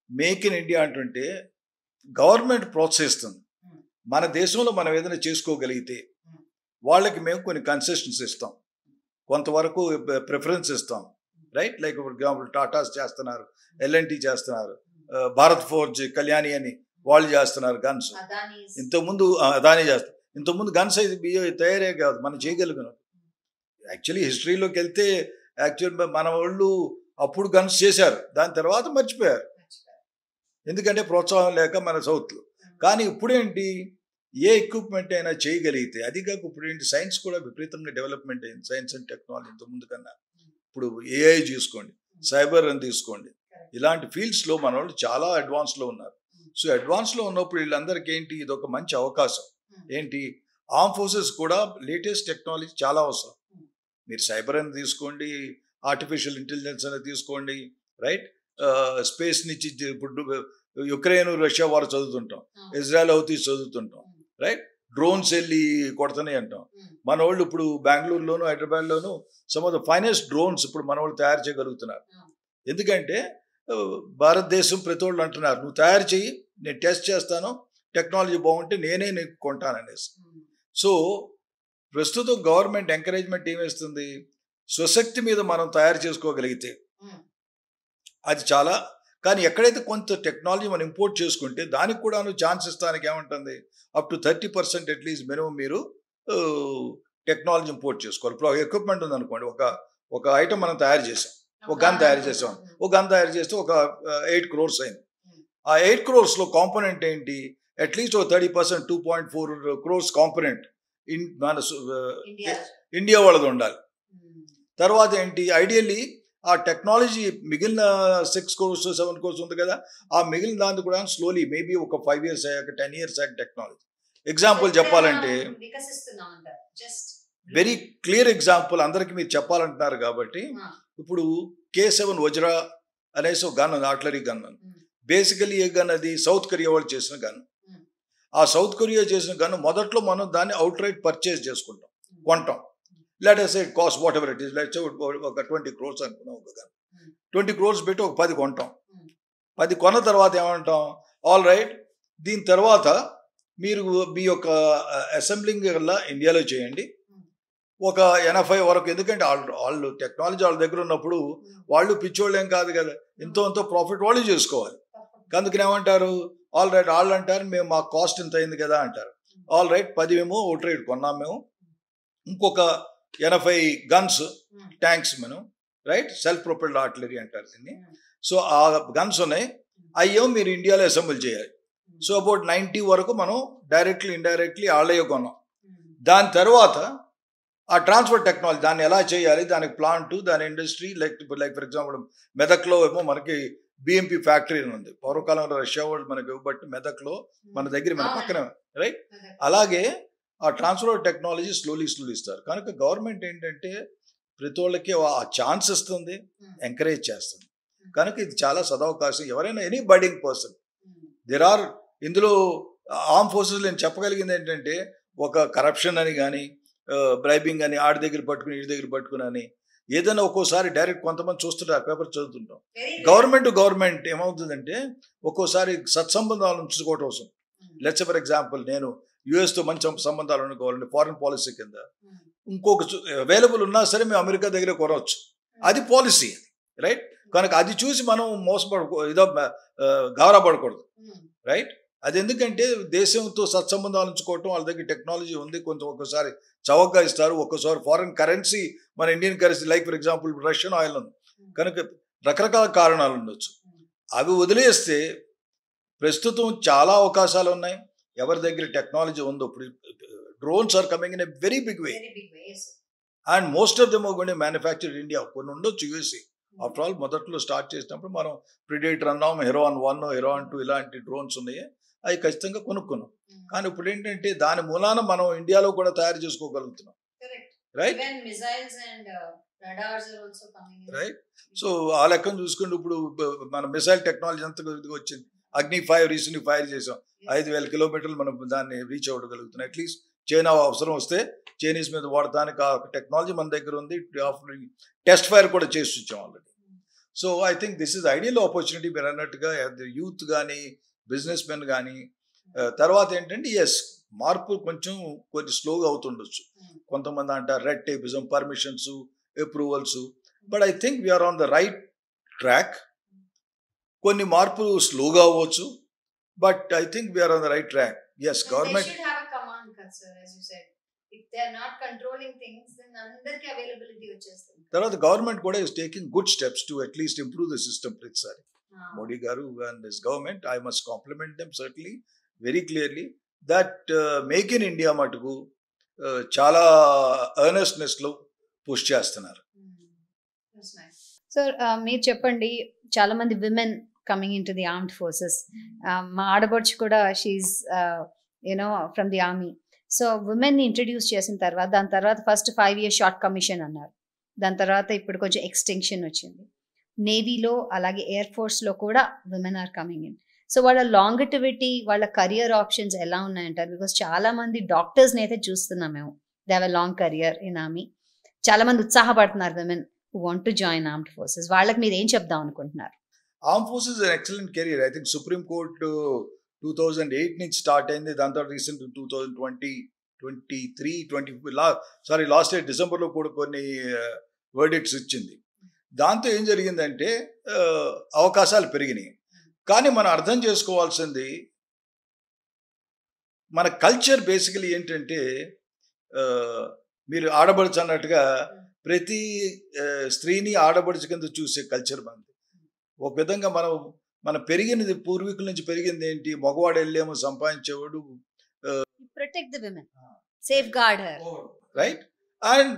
మేక్ ఇన్ ఇండియా అంటుంటే గవర్నమెంట్ ప్రోత్సహిస్తుంది. మన దేశంలో మనం ఏదైనా చేసుకోగలిగితే వాళ్ళకి మేము కొన్ని కన్సెషన్స్ ఇస్తాం, కొంతవరకు ప్రిఫరెన్స్ ఇస్తాం, right? Like for example Tatas చేస్తున్నారు, ఎల్ఎన్టీ చేస్తున్నారు, భారత్ ఫోర్జ్, కళ్యాణి అని వాళ్ళు చేస్తున్నారు గన్స్. ఇంతకుముందు అదానీ చేస్తారు. ఇంతకుముందు గన్స్ అయితే తయారే కాదు, మనం చేయగలిగినాం. యాక్చువల్లీ హిస్టరీలోకి వెళ్తే యాక్చువల్ మన వాళ్ళు అప్పుడు గన్స్ చేశారు, దాని తర్వాత మర్చిపోయారు, ఎందుకంటే ప్రోత్సాహం లేక మన సౌత్లో. కానీ ఇప్పుడేంటి, ఏ ఎక్విప్మెంట్ అయినా చేయగలిగితే, అది కాక ఇప్పుడు ఏంటి, సైన్స్ కూడా విపరీతంగా డెవలప్మెంట్ అయింది, సైన్స్ అండ్ టెక్నాలజీ ఇంతకుముందు కన్నా. ఇప్పుడు ఏఐ చూసుకోండి, సైబర్ అని తీసుకోండి, ఇలాంటి ఫీల్డ్స్లో మన వాళ్ళు చాలా అడ్వాన్స్లో ఉన్నారు. సో అడ్వాన్స్లో ఉన్నప్పుడు వీళ్ళందరికీ ఏంటి, ఇది ఒక మంచి అవకాశం. ఏంటి, ఆర్మ్ ఫోర్సెస్ కూడా లేటెస్ట్ టెక్నాలజీ చాలా అవసరం. మీరు సైబర్ అని తీసుకోండి, ఆర్టిఫిషియల్ ఇంటెలిజెన్స్ అనేది తీసుకోండి, రైట్? స్పేస్ నుంచి ఇప్పుడు యుక్రెయిన్ రష్యా వారు చదువుతుంటాం, ఇజ్రాయెల్ హౌతీస్ చదువుతుంటాం, రైట్? డ్రోన్స్ వెళ్ళి కొడతానే అంటాం. మన వాళ్ళు ఇప్పుడు బెంగళూరులోను హైదరాబాద్లోను some of the finest drones ఇప్పుడు మన వాళ్ళు తయారు చేయగలుగుతున్నారు. ఎందుకంటే భారతదేశం ప్రతి వాళ్ళు అంటున్నారు, నువ్వు తయారు చెయ్యి, నేను టెస్ట్ చేస్తాను, టెక్నాలజీ బాగుంటే నేనే నీకు కొంటాననేసి. సో ప్రస్తుతం గవర్నమెంట్ ఎంకరేజ్మెంట్ ఏమేస్తుంది, స్వశక్తి మీద మనం తయారు చేసుకోగలిగితే అది చాలా. కానీ ఎక్కడైతే కొంత టెక్నాలజీ మనం ఇంపోర్ట్ చేసుకుంటే దానికి కూడా ఛాన్స్ ఇస్తానికి ఏమంటుంది, అప్ టు 30% అట్లీస్ట్ మినిమం మీరు టెక్నాలజీ ఇంపోర్ట్ చేసుకోవాలి. ఇప్పుడు ఎక్విప్మెంట్ ఉందనుకోండి, ఒక ఐటమ్ మనం తయారు చేసాం, ఒక గన్ తయారు చేసాం, ఒక గన్ తయారు చేస్తే ఒక 8 crores అయింది. ఆ 8 crores కాంపోనెంట్ ఏంటి, అట్లీస్ట్ ఒక 30%, 2.4 crores కాంపోనెంట్ మన ఇండియా వాళ్ళది ఉండాలి. తర్వాత ఏంటి, ఐడియల్లీ ఆ టెక్నాలజీ మిగిలిన 6 crores 7 crores ఉంది కదా, ఆ మిగిలిన దాన్ని కూడా స్లోలీ మేబీ ఒక 5 years అయ్యాక 10 years అయ్యాక టెక్నాలజీ. ఎగ్జాంపుల్ చెప్పాలంటే, వెరీ క్లియర్ ఎగ్జాంపుల్ అందరికి మీరు చెప్పాలంటున్నారు కాబట్టి, ఇప్పుడు K7 వజ్రా అనేసి ఒక గన్, ఆర్టిలరీ గన్. బేసికలీ ఏ గన్ అది, సౌత్ కొరియా వాళ్ళు చేసిన గన్. ఆ సౌత్ కొరియా చేసిన గన్ మొదట్లో మనం దాన్ని అవుట్ రైట్ పర్చేస్ చేసుకుంటాం, కొంటాం. Let us say it cost whatever it is, let's say ఒక 20 crores అనుకున్నాం, ఒక గన్ 20 crores పెట్టి ఒక 10 కొంటాం. 10 కొన్న తర్వాత ఏమంటాం, ఆల్ రైట్, దీని తర్వాత మీరు మీ యొక్క అసెంబ్లింగ్ వల్ల ఇండియాలో చేయండి ఒక 80 వరకు. ఎందుకంటే వాళ్ళు టెక్నాలజీ వాళ్ళ దగ్గర ఉన్నప్పుడు వాళ్ళు పిచ్చోళ్ళు ఏం కాదు కదా, ఎంతో ప్రాఫిట్ వాళ్ళు చేసుకోవాలి. అందుకని ఏమంటారు, ఆల్ రైట్, వాళ్ళు అంటారు మేము మా కాస్ట్ ఇంత అయింది కదా అంటారు. ఆల్ రైట్, 10 మేము అవుట్ రైట్ కొన్నాం, మేము ఇంకొక 80 గన్స్, ట్యాంక్స్ మనం, రైట్, సెల్ఫ్ ప్రొపెల్డ్ ఆర్టిలరీ అంటారు దీన్ని. సో ఆ గన్స్ ఉన్నాయి, అయ్యో మీరు ఇండియాలో అసెంబుల్ చేయాలి. సో అబౌట్ 90 వరకు మనం డైరెక్ట్లీ ఇండైరెక్ట్లీ వాళ్ళయో కొన్నాం. దాని తర్వాత ఆ ట్రాన్స్ఫర్ టెక్నాలజీ, దాన్ని ఎలా చేయాలి, దానికి ప్లాంట్, దాని ఇండస్ట్రీ, లైక్ ఫర్ ఎగ్జాంపుల్ మెదక్లో ఏమో మనకి బిఎంపి ఫ్యాక్టరీ ఉంది, పూర్వకాలంలో రష్యా వాళ్ళు మనకి ఇవ్వబట్టి మెదక్లో మన దగ్గర, మన పక్కన, రైట్? అలాగే ఆ ట్రాన్స్ఫర్ టెక్నాలజీ స్లోలీ ఇస్తారు. కనుక గవర్నమెంట్ ఏంటంటే ప్రతి వాళ్ళకి ఆ ఛాన్స్ ఇస్తుంది, ఎంకరేజ్ చేస్తుంది. కనుక ఇది చాలా సదవకాశం. ఎవరైనా any budding person, there are ఇందులో ఆర్మ్ ఫోర్సెస్ నేను చెప్పగలిగింది ఏంటంటే, ఒక కరప్షన్ అని కానీ, బ్రైబింగ్ అని, ఆడి దగ్గర పట్టుకుని ఈడి దగ్గర పట్టుకుని అని, ఏదైనా ఒక్కోసారి డైరెక్ట్ కొంతమంది చూస్తుంటారు, పేపర్ చదువుతుంటాం. గవర్నమెంట్ టు గవర్నమెంట్ ఏమవుతుందంటే ఒక్కోసారి సత్సంబంధాలు ఉంచుకోవటం కోసం. లెట్స్ ఫర్ ఎగ్జాంపుల్, నేను యుఎస్తో మంచి సంబంధాలు అనుకోవాలండి, ఫారిన్ పాలసీ కింద ఇంకొక అవైలబుల్ ఉన్నా సరే మేము అమెరికా దగ్గర కొనవచ్చు, అది పాలసీ, రైట్? కనుక అది చూసి మనం ఇదో గారపడకూడదు, రైట్? అది ఎందుకంటే దేశంతో సత్సంబంధాలు ఉంచుకోవటం, వాళ్ళ దగ్గర టెక్నాలజీ ఉంది, కొంచెం ఒక్కసారి చౌకగా ఇస్తారు, ఒక్కసారి ఫారిన్ కరెన్సీ మన Indian currency, like for example Russian oil ఉంది. కనుక రకరకాల కారణాలు ఉండొచ్చు, అవి వదిలేస్తే ప్రస్తుతం చాలా అవకాశాలు ఉన్నాయి. ఎవరి దగ్గర టెక్నాలజీ ఉందో, ఇప్పుడు drones are coming in a very big way, and most of them are going to manufacture India. కొన్ని ఉండొచ్చు యూఎస్ఏ, ఆఫ్టర్ ఆల్ మొదట్లో స్టార్ట్ చేసినప్పుడు మనం ప్రిడేటర్ అన్నాం, హెరాన్ 1, హెరాన్ 2 ఇలాంటి డ్రోన్స్ ఉన్నాయి, అవి ఖచ్చితంగా కొనుక్కున్నాం. కానీ ఇప్పుడు ఏంటంటే దాని మూలాన మనం ఇండియాలో కూడా తయారు చేసుకోగలుగుతున్నాం, రైట్? రైట్. సో ఆ లెక్కను చూసుకుంటే ఇప్పుడు మన మిసైల్ టెక్నాలజీ ఎంత వచ్చింది. అగ్ని 5 రీసెంట్లీ ఫైర్ చేసాం, 5,000 kilometers మనం దాన్ని రీచ్ అవ్వగలుగుతున్నాం. అట్లీస్ట్ చైనా అవసరం వస్తే చైనీస్ మీద వాడటానికి ఆ టెక్నాలజీ మన దగ్గర ఉంది. టెస్ట్ ఫైర్ కూడా చేసి వచ్చాం already. So I think this is ideal opportunity. మీరు అన్నట్టుగా యూత్ కానీ, బిజినెస్ మెన్ కానీ. తర్వాత ఏంటంటే ఎస్, మార్పు కొంచెం స్లోగా అవుతుండొచ్చు. కొంతమంది అంటారు red tapeism, permissions, approvals, but I think we're on the right track. కొన్ని మార్పులు స్లోగా అవ్వచ్చు, but I think we're on the right track. Yes, government తర్వాత గవర్నమెంట్ కూడా is taking good steps to at least improve the system ప్రతిసారి. మోడీ గారు and his government, I must compliment them certainly very clearly that make in India మటుకు చాలా earnestness లో push చేస్తున్నారు. Sir మీరు చెప్పండి, చాలా మంది women coming in to the armed forces. మా ఆడబడుచు కూడా she you know from the army. So women ని ఇంట్రడ్యూస్ చేసిన తర్వాత, దాని తర్వాత ఫస్ట్ 5 years షార్ట్ కమిషన్ అన్నారు. దాని తర్వాత ఇప్పుడు కొంచెం ఎక్స్టెన్షన్ వచ్చింది. నేవీలో అలాగే ఎయిర్ ఫోర్స్లో కూడా women are coming in. So వాళ్ళ లాంగిటివిటీ, వాళ్ళ కెరియర్ ఆప్షన్స్ ఎలా ఉన్నాయంటారు? బికాస్ చాలా మంది డాక్టర్స్ని అయితే చూస్తున్నాం మేము, they have a long career in army. చాలా మంది ఉత్సాహపడుతున్నారు women who want to join armed forces. వాళ్ళకి మీరు ఏం చెప్దాం అనుకుంటున్నారు? Arm forces an excellent career. I think supreme court 2008 నుంచి స్టార్ట్ అయింది. దాని తర్వాత రీసెంట్ 2020, 23, 24 లాస్ట్ ఇయర్ డిసెంబర్లో కూడా కొన్ని వర్డిక్ట్స్ ఇచ్చింది. దాంతో ఏం జరిగిందంటే అవకాశాలు పెరిగినాయి. కానీ మనం అర్థం చేసుకోవాల్సింది, మన కల్చర్ బేసికలీ ఏంటంటే, మీరు ఆడబడుచు అన్నట్టుగా ప్రతి స్త్రీని ఆడబడుచు కింద చూసే కల్చర్ మనది. ఒక విధంగా మనం పెరిగినది, పూర్వీకుల నుంచి పెరిగింది ఏంటి, మగవాడు వెళ్ళేమో సంపాదించేవాడు, protect the women, safeguard her, right, and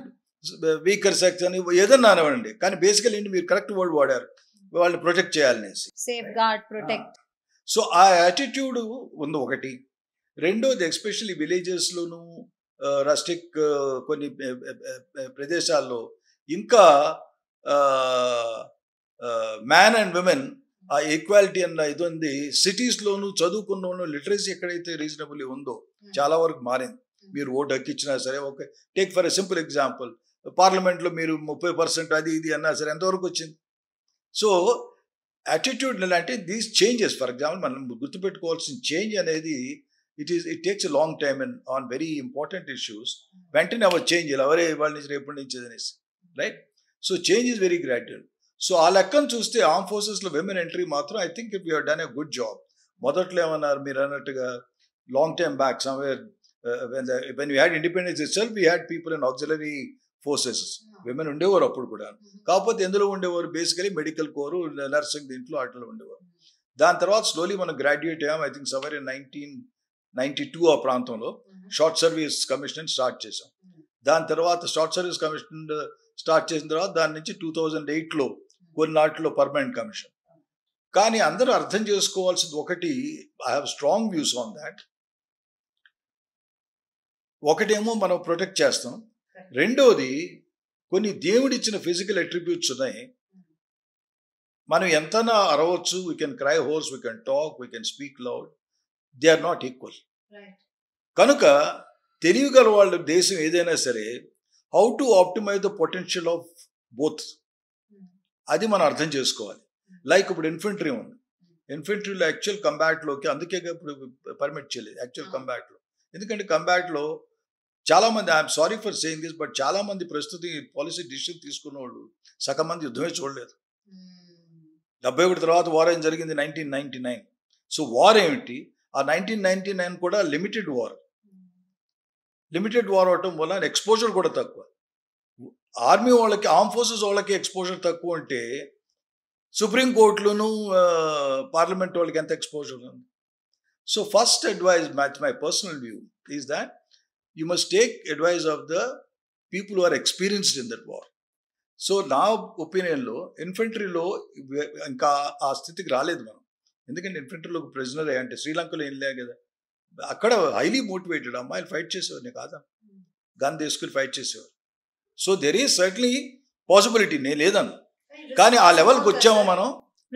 weaker sex అని ఏదన్నా అనివ్వండి. కానీ బేసికల్ ఏంటి, మీరు కరెక్ట్ వర్డ్ వాడారు, వాళ్ళని ప్రొటెక్ట్ చేయాలనేసి, సేఫ్ గార్డ్, ప్రొటెక్ట్. సో ఆ యాటిట్యూడ్ ఉంది ఒకటి. రెండోది, ఎస్పెషల్లీ విలేజెస్లోను రస్టిక్ కొన్ని ప్రదేశాల్లో ఇంకా మ్యాన్ అండ్ విమెన్ ఆ ఈక్వాలిటీ అన్న ఇది ఉంది. సిటీస్లోను చదువుకున్న లిటరసీ ఎక్కడైతే రీజనబుల్లీ ఉందో చాలా వరకు మారింది. మీరు ఓటు హక్కిచ్చినా సరే, okay, take for a simple example, పార్లమెంట్లో మీరు 30% అది ఇది అన్నా సరే ఎంతవరకు వచ్చింది? సో యాటిట్యూడ్ అంటే దీస్ చేంజెస్, ఫర్ ఎగ్జాంపుల్ మనం గుర్తుపెట్టుకోవాల్సిన చేంజ్ అనేది it takes a long time and on very important issues. వెంటనే అవర్ చేంజ్ ఎవరే వాళ్ళ నుంచి రేపటి నుంచి అనేసి, right? So change is very gradual. So ఆ లెక్కను చూస్తే ఆర్మ్ ఫోర్సెస్లో విమెన్ ఎంట్రీ మాత్రం I think we have done a good job. మొదట్లో ఏమన్నారు మీరు అన్నట్టుగా, long time back somewhere when we had independence itself, we had people in auxiliary forces. Women ఉండేవారు అప్పుడు కూడా. కాకపోతే ఎందులో ఉండేవారు, బేసికలీ మెడికల్ కోరు, నర్సింగ్, దీంట్లో అట్లా ఉండేవారు. దాని తర్వాత స్లోలీ మనం గ్రాడ్యుయేట్ అయ్యాం. ఐ థింక్ సమ్వేర్ ఇన్ 1992 ఆ ప్రాంతంలో షార్ట్ సర్వీస్ కమిషన్ స్టార్ట్ చేసాం. దాని తర్వాత షార్ట్ సర్వీస్ కమిషన్ స్టార్ట్ చేసిన తర్వాత దాని నుంచి 2008లో కొన్నాటిలో పర్మనెంట్ కమిషన్. కానీ అందరూ అర్థం చేసుకోవాల్సింది ఒకటి, I have strong views on that. ఒకటేమో మనం ప్రొటెక్ట్ చేస్తాం, రెండోది కొన్ని దేవుడిచ్చిన ఫిజికల్ అట్రిబ్యూట్స్ ఉన్నాయి. మనం ఎంతనా అరవచ్చు, we can cry hoarse, we can talk, we can speak loud, they are not equal. కనుక తెలియగల వాళ్ళు దేశం ఏదైనా సరే, how to optimize the potential of both, అది మనం అర్థం చేసుకోవాలి. లైక్ ఇప్పుడు ఇన్ఫెంట్రీ ఉంది, ఇన్ఫెంట్రీలో యాక్చువల్ కంబాట్లోకి అందుకే ఇప్పుడు పర్మిట్ చేయలేదు యాక్చువల్ కంబాట్లో. ఎందుకంటే కంబాట్లో చాలామంది, I'm sorry for saying this, but చాలామంది ప్రస్తుతం పాలసీ డిసిషన్ తీసుకున్న వాళ్ళు సగం మంది యుద్ధమే చూడలేదు. 71 తర్వాత వార్ ఏం జరిగింది 1999. సో వార్ ఏమిటి, ఆ 1999 కూడా లిమిటెడ్ వార్ అవటం వల్ల ఎక్స్పోజర్ కూడా తక్కువ. ఆర్మీ వాళ్ళకి, ఆర్మ్ ఫోర్సెస్ వాళ్ళకి ఎక్స్పోజర్ తక్కువ అంటే సుప్రీంకోర్టులోను పార్లమెంట్ వాళ్ళకి ఎంత ఎక్స్పోజర్ ఉంది. So first advice, my personal view is that you must take advice of the people who are experienced in that war. So నా ఒపీనియన్లో ఇన్ఫెంట్రీలో ఇంకా ఆ స్థితికి రాలేదు మనం. ఎందుకంటే ఇన్ఫెంట్రీలో ప్రిజనర్ అంటే శ్రీలంకలో ఏం లేదు కదా, అక్కడ హైలీ మోటివేటెడ్ అమ్మాయిలు ఫైట్ చేసేవారు కాదా, గన్ తీసుకుని ఫైట్ చేసేవారు. So there is certainly possibility, నేను లేదను, కానీ ఆ లెవెల్కి వచ్చామో మనం.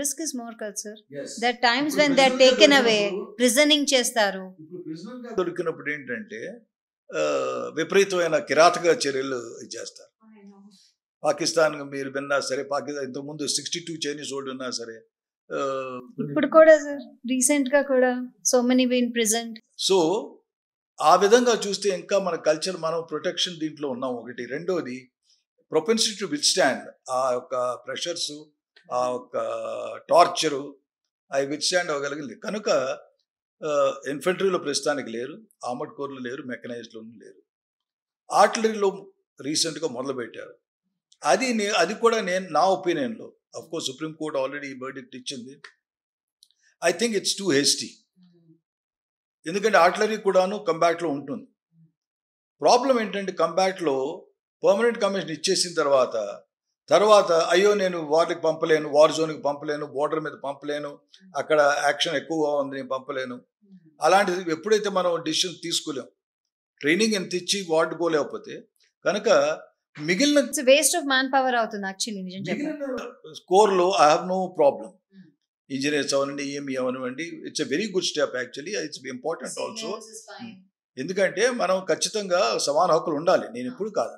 Risk is more culture. There are times when they are taken away, prisoning చేస్తారు. ఇప్పుడు ప్రిజనర్ గా దొరికినప్పుడు ఏంటంటే విపరీతమైన కిరాతక చర్యలు చేస్తారు. పాకిస్తాన్ మీరు విన్నా సరే, పాకిస్తాన్ ఇంతకుముందు 62 చైనీస్ వాళ్ళు ఉన్నా సరే, ఇప్పుడు కూడా రీసెంట్ గా కూడా so many been present. So ఆ విధంగా చూస్తే ఇంకా మన కల్చర్, మనం ప్రొటెక్షన్ దీంట్లో ఉన్నాం ఒకటి. రెండోది ప్రొపెన్సిటీ టు విత్స్టాండ్ ఆ యొక్క ప్రెషర్స్, ఆ యొక్క టార్చరు, అవి విత్స్టాండ్ అవ్వగలిగింది. కనుక ఇన్ఫెంట్రీలో ప్రస్తుతానికి లేరు, ఆర్మర్డ్ కోర్లు లేరు, మెకనైజ్డ్లోనూ లేరు. ఆర్టిలరీలో రీసెంట్గా మొదలుపెట్టారు. అది కూడా నేను నా ఒపీనియన్లో, అఫ్కోర్స్ సుప్రీంకోర్టు ఆల్రెడీ వర్డిక్ట్ ఇచ్చింది, I think it's two hasty. ఎందుకంటే ఆర్టిలరీ కూడాను కంబాట్లో ఉంటుంది. ప్రాబ్లం ఏంటంటే కంబాట్లో పర్మనెంట్ కమిషన్ ఇచ్చేసిన తర్వాత అయ్యో నేను వార్కి పంపలేను, వార్ జోన్కి పంపలేను, బోర్డర్ మీద పంపలేను, అక్కడ యాక్షన్ ఎక్కువగా ఉంది నేను పంపలేను. అలాంటిది ఎప్పుడైతే మనం డిసిషన్ తీసుకోలేం, ట్రైనింగ్ ఎంత ఇచ్చి వాడుకోలేకపోతే కనుక మిగిలిన వేస్ట్ ఆఫ్ మ్యాన్ పవర్ అవుతుంది యాక్చువల్లీ నిజం చెప్పాలి. స్కోర్లో I have no problem. Engineers అవనండి, ఏమి అవనివ్వండి, it's a very good step actually. It's important also. ఎందుకంటే మనం ఖచ్చితంగా సమాన హక్కులు ఉండాలి. నేను ఎప్పుడు కాదు,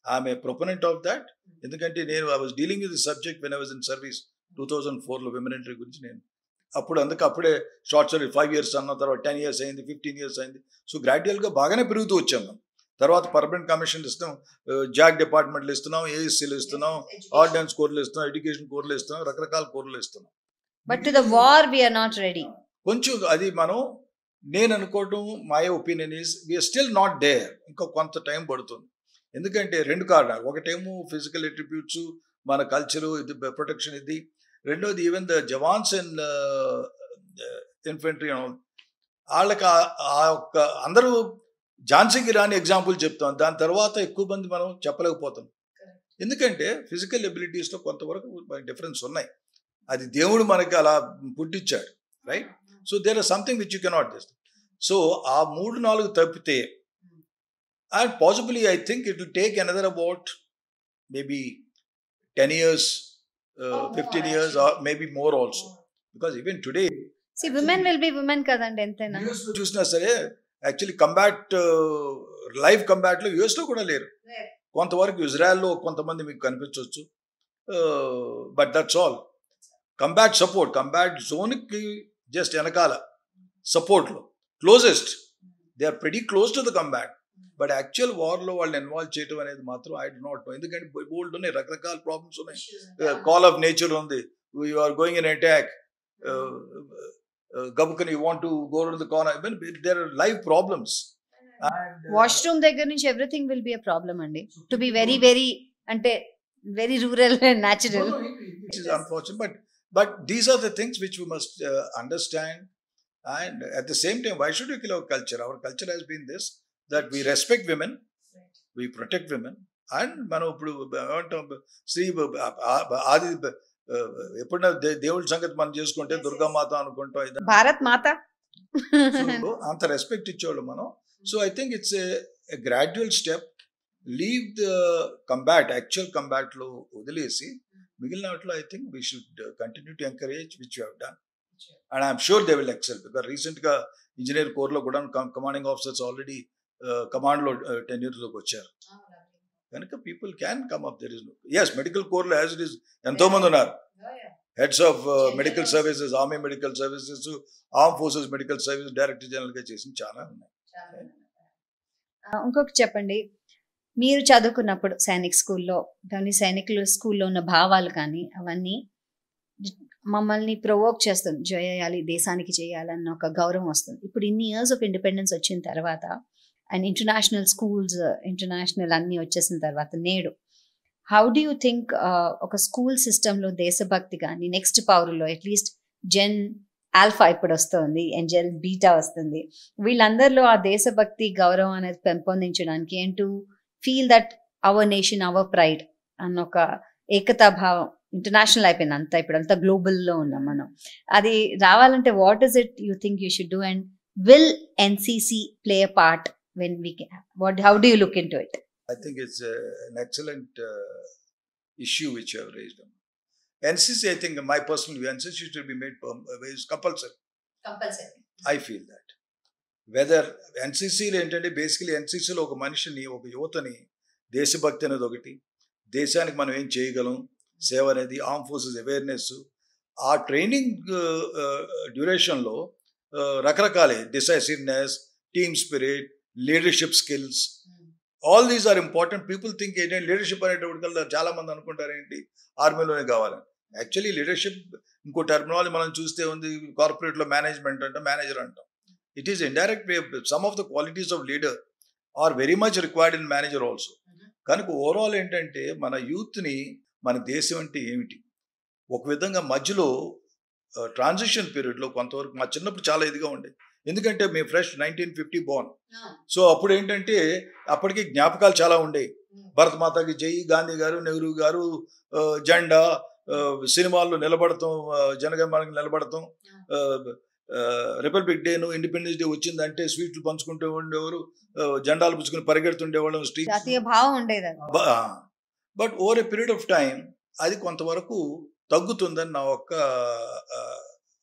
I'm a proponent of that. ఎందుకంటే నేను I was dealing with the subject when I was in service 2004లో విమెన్ ఎంట్రీ గురించి. నేను అప్పుడే షార్ట్ సర్వీస్ 5 years అన్న తర్వాత 10 years అయింది, 15 years అయింది. సో గ్రాడ్యువల్గా బాగానే పెరుగుతూ వచ్చాం మనం. తర్వాత పర్మనెంట్ కమిషన్లు ఇస్తున్నాం, జాగ్ డిపార్ట్మెంట్లు ఇస్తున్నాం, ఏఎస్సీలు ఇస్తున్నాం, ఆర్డినెన్స్ కోర్లు ఇస్తున్నాం, ఎడ్యుకేషన్ కోర్లు ఇస్తున్నాం, రకరకాల కోర్లు ఇస్తున్నాం. But to the war we are not ready. కొంచెం అది నేను అనుకోవటం, my opinion is we're still not there. ఇంకా కొంత టైం పడుతుంది. ఎందుకంటే 2 కారణాలు. ఒకటేమో ఫిజికల్ అట్రిబ్యూట్స్, మన కల్చరు, ఇది ప్రొటెక్షన్, ఇది. రెండోది even the jawans and infantry వాళ్ళకి అందరూ ఝాన్సీకి రాని ఎగ్జాంపుల్ చెప్తాం. దాని తర్వాత ఎక్కువ మంది మనం చెప్పలేకపోతాం. ఎందుకంటే ఫిజికల్ ఎబిలిటీస్లో కొంతవరకు డిఫరెన్స్ ఉన్నాయి. అది దేవుడు మనకి అలా పుట్టించాడు, right? So there are something which you cannot just. So ఆ 3-4 తప్పితే, and possibly I think it will take another about maybe 10 years, 15 years, or maybe more also. Because even today, see, women will be women కదండి ఎంతైనా. చూసినా సరే actually combat, live కంబాట్లో యూఎస్లో కూడా లేరు. కొంతవరకు ఇజ్రాయెల్లో కొంతమంది మీకు కనిపించవచ్చు, but that's all. Combat support, combat జోన్కి జస్ట్ వెనకాల సపోర్ట్లో closest, they are pretty close to the combat. But actual వార్లో వాళ్ళని ఇన్వాల్వ్ చేయడం అనేది మాత్రం ఐ డు నాట్ నో. ఎందుకంటే బోల్డ్ ఉన్నాయి, రకరకాల ప్రాబ్లమ్స్ ఉన్నాయి. కాల్ ఆఫ్ నేచర్ ఉంది, you are going in attack, గబుకని you want to go to the corner, there are live problems. Washroom దగ్గర నుంచి everything will be a problem అండి. టు బి వెరీ వెరీ అంటే very rural and natural. It is unfortunate, but these are the things which we must understand. And at the same time, why should we kill our culture? Our culture has been this, that we respect women, we protect women, and మనం ఇప్పుడు శ్రీ ఆది ఎప్పుడైనా దేవుడి సంగతి మనం చేసుకుంటే దుర్గామాత అనుకుంటాం, భారత్ మాత, అంత రెస్పెక్ట్ ఇచ్చేవాళ్ళు మనం. So I think it's a gradual step. Leave the combat, actual కంబాట్లో వదిలేసి మిగిలిన వాటిలో I think we should continue to encourage which you have done. And I'm sure they will excel. Because రీసెంట్గా ఇంజనీర్ కోర్లో కూడా commanding officers already కమాండ్లో టెన్యూర్లోకి వచ్చారు. కనుక people can come up. There is no, as medical కోర్లో as it is ఎంతో మంది ఉన్నారు. Heads of medical services, army medical services, arm forces medical service director జనరల్గా చేసిన చాలా ఉన్నాయి. ఇంకొకటి చెప్పండి, మీరు చదువుకున్నప్పుడు సైనిక్ స్కూల్లో కానీ సైనికుల స్కూల్లో ఉన్న భావాలు కానీ అవన్నీ మమ్మల్ని ప్రొవోక్ చేస్తుంది, చేయాలి దేశానికి చేయాలన్న ఒక గౌరవం వస్తుంది. ఇప్పుడు ఇన్ని ఇయర్స్ ఆఫ్ ఇండిపెండెన్స్ వచ్చిన తర్వాత అండ్ ఇంటర్నేషనల్ స్కూల్స్, ఇంటర్నేషనల్ అన్నీ వచ్చేసిన తర్వాత నేడు హౌ డూ యూ థింక్ ఒక స్కూల్ సిస్టంలో దేశభక్తి కానీ నెక్స్ట్ పౌరులో అట్లీస్ట్ జెన్ ఆల్ఫా ఇప్పుడు వస్తుంది, ఎంజెల్ బీటా వస్తుంది, వీళ్ళందరిలో ఆ దేశభక్తి గౌరవం అనేది పెంపొందించడానికి and to feel that our nation hour pride అన్న ఒక ఏకతా భావం ఇంటర్నేషనల్ అయిపోయింది అంతా, ఇప్పుడు అంతా గ్లోబల్లో ఉన్నాం మనం. అది రావాలంటే what is it you think you should do and will NCC play a part when we can, how do you look into it? I think it's an excellent issue which you have raised. NCC, I think my personal view, NCC should be made is compulsory. I feel that whether NCC ఏంటంటే basically ఎన్సీసీలో ఒక మనిషిని, ఒక యువతని దేశభక్తి అనేది ఒకటి, దేశానికి మనం ఏం చేయగలం సేవ అనేది, ఆర్మ్ ఫోర్సెస్ అవేర్నెస్, ఆ ట్రైనింగ్ డ్యూరేషన్లో రకరకాలే decisiveness, team spirit, leadership skills, all these are important. People think ఏంటంటే లీడర్షిప్ అనేటప్పటికల్లా చాలా మంది అనుకుంటారు ఏంటి ఆర్మీలోనే కావాలని. యాక్చువల్లీ లీడర్షిప్ ఇంకో టర్మినాలజీ మనం చూస్తే ఉంది, కార్పొరేట్లో మేనేజ్మెంట్ అంటాం, మేనేజర్ అంటాం. It is indirect way. Some of the qualities of leader or very much required in manager also. కనుక ఓవరాల్ ఏంటంటే మన యూత్ని, మన దేశం అంటే ఏమిటి, ఒక విధంగా మధ్యలో ట్రాన్సిషన్ పీరియడ్లో కొంతవరకు మా చిన్నప్పుడు చాలా ఇదిగా ఉండేది. ఎందుకంటే మేము ఫ్రెష్ 1950 బోర్న్. సో అప్పుడు ఏంటంటే అప్పటికి జ్ఞాపకాలు చాలా ఉండేవి. భరత్ మాతాకి జై, గాంధీ గారు, నెహ్రూ గారు, జెండా, సినిమాల్లో నిలబడతాం, జనగణమనకి నిలబడతాం, రిపబ్లిక్ డేను, ఇండిపెండెన్స్ డే వచ్చిందంటే స్వీట్లు పంచుకుంటూ ఉండేవారు, జెండాలు పుచ్చుకుని పరిగెడుతుండేవాళ్ళం స్ట్రీట్. జాతీయ భావం ఉండేది. But over a period of time అది కొంతవరకు తగ్గుతుందని నా ఒక్క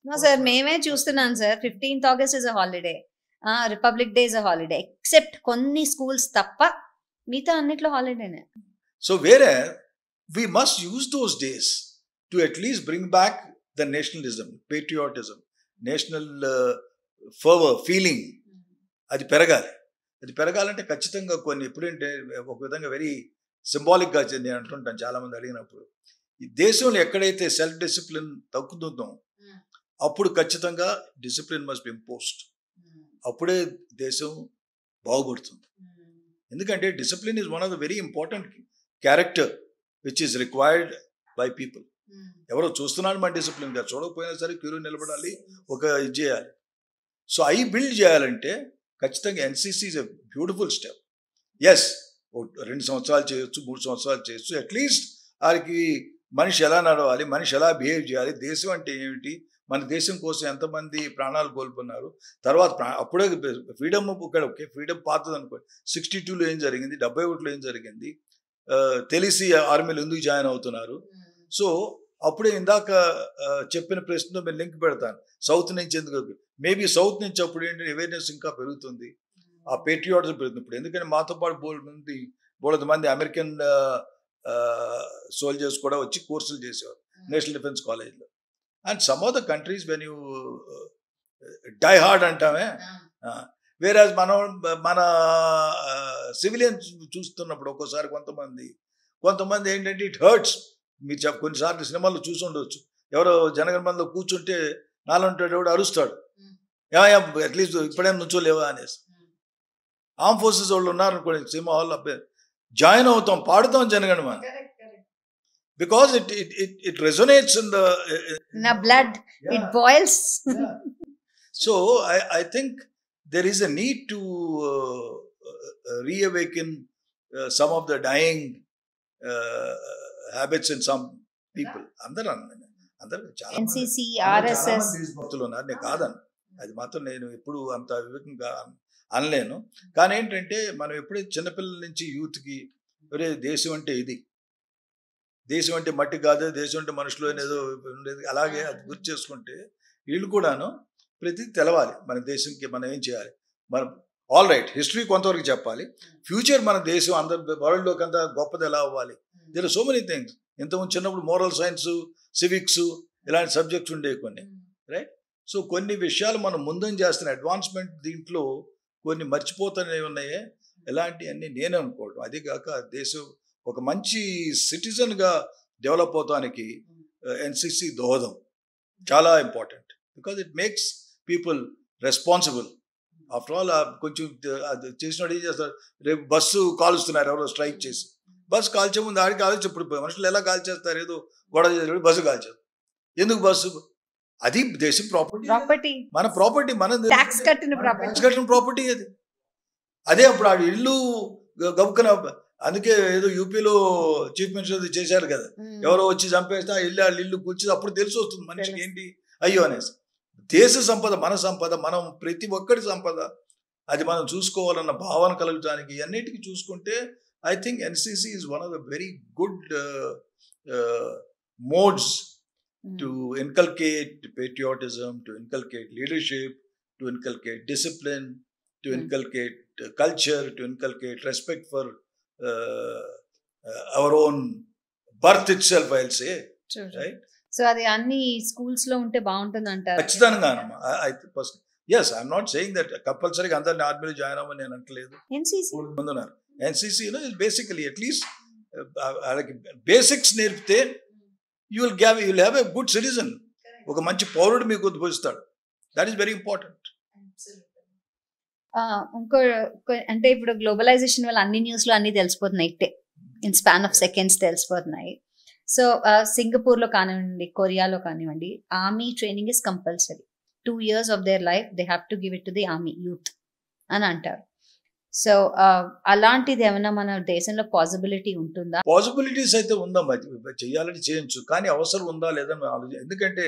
సార్. మేమే చూస్తున్నాం sir, 15th August is a holiday, republic day is a holiday, except కొన్ని స్కూల్స్ తప్ప మిగతా అన్నిట్లో హాలిడేనే. సో వేరే we must use those days to at least bring back the nationalism, patriotism, national fervor, feeling. అది పెరగాలి. అది పెరగాలంటే ఖచ్చితంగా కొన్ని, ఎప్పుడంటే ఒక విధంగా వెరీ సింబాలిక్గా నేను అంటుంటాను చాలామంది అడిగినప్పుడు, ఈ దేశంలో ఎక్కడైతే సెల్ఫ్ డిసిప్లిన్ తగ్గుతుందో అప్పుడు ఖచ్చితంగా డిసిప్లిన్ మస్ట్ బి ఇంపోజ్డ్. అప్పుడే దేశం బాగుపడుతుంది. ఎందుకంటే discipline is one of the very important character which is required by people. ఎవరో చూస్తున్నాడు మన డిసిప్లిన్గా, చూడకపోయినా సరే క్యూలో నిలబడాలి, ఒక ఇది చేయాలి. సో అవి బిల్డ్ చేయాలంటే ఖచ్చితంగా NCC is a beautiful step. Yes, 2 సంవత్సరాలు చేయొచ్చు, 3 సంవత్సరాలు చేయొచ్చు. అట్లీస్ట్ వారికి మనిషి ఎలా నడవాలి, మనిషి ఎలా బిహేవ్ చేయాలి, దేశం అంటే ఏమిటి, మన దేశం కోసం ఎంతమంది ప్రాణాలు కోల్పోన్నారు, తర్వాత అప్పుడే ఫ్రీడమ్ ఇక్కడ ఓకే ఫ్రీడమ్ పాతది అనుకో, 62లో ఏం జరిగింది, 71లో ఏం జరిగింది, తెలిసి ఆర్మీలో ఎందుకు జాయిన్ అవుతున్నారు. సో అప్పుడే ఇందాక చెప్పిన ప్రశ్నతో నేను లింక్ పెడతాను, సౌత్ నుంచి ఎందుకు, మేబీ సౌత్ నుంచి అప్పుడు ఏంటంటే అవేర్నెస్ ఇంకా పెరుగుతుంది, ఆ పేట్రియాటిజం పెరుగుతుంది. ఇప్పుడు ఎందుకంటే మాతో పాటు బోలెడు మంది అమెరికన్ సోల్జర్స్ కూడా వచ్చి కోర్సులు చేసేవారు నేషనల్ డిఫెన్స్ కాలేజ్లో. And some of the countries when you die hard అంటామే, వేరే మన సివిలియన్స్ చూస్తున్నప్పుడు ఒక్కోసారి కొంతమంది ఏంటంటే ఇట్ హర్ట్స్. మీరు కొన్నిసార్లు సినిమాల్లో చూసి ఉండవచ్చు, ఎవరో జనగణమనలో కూర్చుంటే నాలంటాడు అరుస్తాడు, అట్లీస్ట్ ఇప్పుడేం నుంచోలేవా అనేసి. ఆర్మ్ ఫోర్సెస్ వాళ్ళు ఉన్నారనుకోండి సినిమా హాల్లో, జాయిన్ అవుతాం, పాడుతాం Jana Gana Mana, because it resonates in the blood. Yeah. It boils. Yeah. So I think there is a need to reawaken some of the dying habits in some people. అందరూ చాలా NCC, RSS భక్తులు ఉన్నారు, నేను కాదను, అది మాత్రం నేను ఎప్పుడు అంత వివేకంగా అనలేను. కానీ ఏంటంటే మనం ఎప్పుడైతే చిన్నపిల్లల నుంచి యూత్కి దేశం అంటే ఇది, దేశం అంటే మట్టి కాదు, దేశం అంటే మనుషులు అనేదో ఉండేది, అలాగే అది గుర్తు చేసుకుంటే వీళ్ళు కూడాను ప్రతి తెలవాలి మన దేశంకి మనం ఏం చేయాలి. మనం ఆల్ రైట్ హిస్టరీ కొంతవరకు చెప్పాలి, ఫ్యూచర్ మన దేశం అందరు వరల్డ్లోకి అంతా గొప్పది ఎలా అవ్వాలి. There are so many things. ఇంతకుముందు చిన్నప్పుడు మోరల్ సైన్స్, సివిక్స్ ఇలాంటి సబ్జెక్ట్స్ ఉండేవి కొన్ని, రైట్. సో కొన్ని విషయాలు మనం ముందని చేస్తున్న అడ్వాన్స్మెంట్ దీంట్లో కొన్ని మర్చిపోతూనే ఉన్నాయే, ఎలాంటివన్నీ నేనే అనుకోవడం. అది కాక దేశం ఒక మంచి సిటిజన్గా డెవలప్ అవడానికి ఎన్సిసి దోహదం చాలా important, because it makes people responsible. After all కొంచెం చేసినట్టు ఏం చేస్తారు, రేపు బస్సు కాలుస్తున్నారు ఎవరో స్ట్రైక్ చేసి, బస్సు కాల్చే ముందు ఆడికి ఆలోచించి, ఇప్పుడు మనుషులు ఎలా కాల్చేస్తారు, ఏదో గొడవ చేసి బస్సు కాల్చారు, ఎందుకు బస్సు, అది దేశం ప్రాపర్టీ, మన ప్రాపర్టీ, మన ట్యాక్స్ కట్టిన ప్రాపర్టీ అది. అదే అప్పుడు ఆడు ఇల్లు గబుక్కున, అందుకే ఏదో యూపీలో చీఫ్ మినిస్టర్ చేశారు కదా, ఎవరో వచ్చి చంపేస్తే ఆ ఇల్లు కూర్చి అప్పుడు తెలిసి వస్తుంది మనిషికి ఏంటి అయ్యో అనేసి. దేశ సంపద, మన సంపద, మనం ప్రతి ఒక్కరి సంపద, అది మనం చూసుకోవాలన్న భావన కలగడానికి అన్నిటికీ చూసుకుంటే I think NCC is one of the very good modes to inculcate patriotism, to inculcate leadership, to inculcate discipline, to inculcate culture, to inculcate respect for our own birth itself, I'll say. True. Right? So అది అన్ని schools లో ఉంటే బాగుంటుంది అంటారు. ఖచ్చితంగా yes, I'm not saying that కంపల్సరీగా అందరిని ఆర్మీలో జాయిన్ అవ్వమని నేను అంటలేదు. ముందున్నారు ఎన్సీసీలో బేసికలీ అట్లీస్ట్ వాళ్ళకి బేసిక్స్ నేర్పితే you will have a good citizen, ఒక మంచి పౌరుడు మీకు ఉద్భవిస్తాడు. That is very important. ఇంకో అంటే ఇప్పుడు గ్లోబలైజేషన్ వల్ల అన్ని న్యూస్లో అన్ని తెలిసిపోతున్నాయి, ఇన్ స్పాన్ ఆఫ్ సెకండ్స్ తెలిసిపోతున్నాయి. సో సింగపూర్లో కానివ్వండి, కొరియాలో కానివ్వండి, army training is compulsory. 2 years of their life they have to give it to the army youth అని అంటారు. సో అలాంటిది ఏమైనా మన దేశంలో పాసిబిలిటీ ఉంటుందా? పాసిబిలిటీస్ అయితే ఉందమ్మా, చెయ్యాలని చేయొచ్చు, కానీ అవసరం ఉందా లేదని ఆలోచన. ఎందుకంటే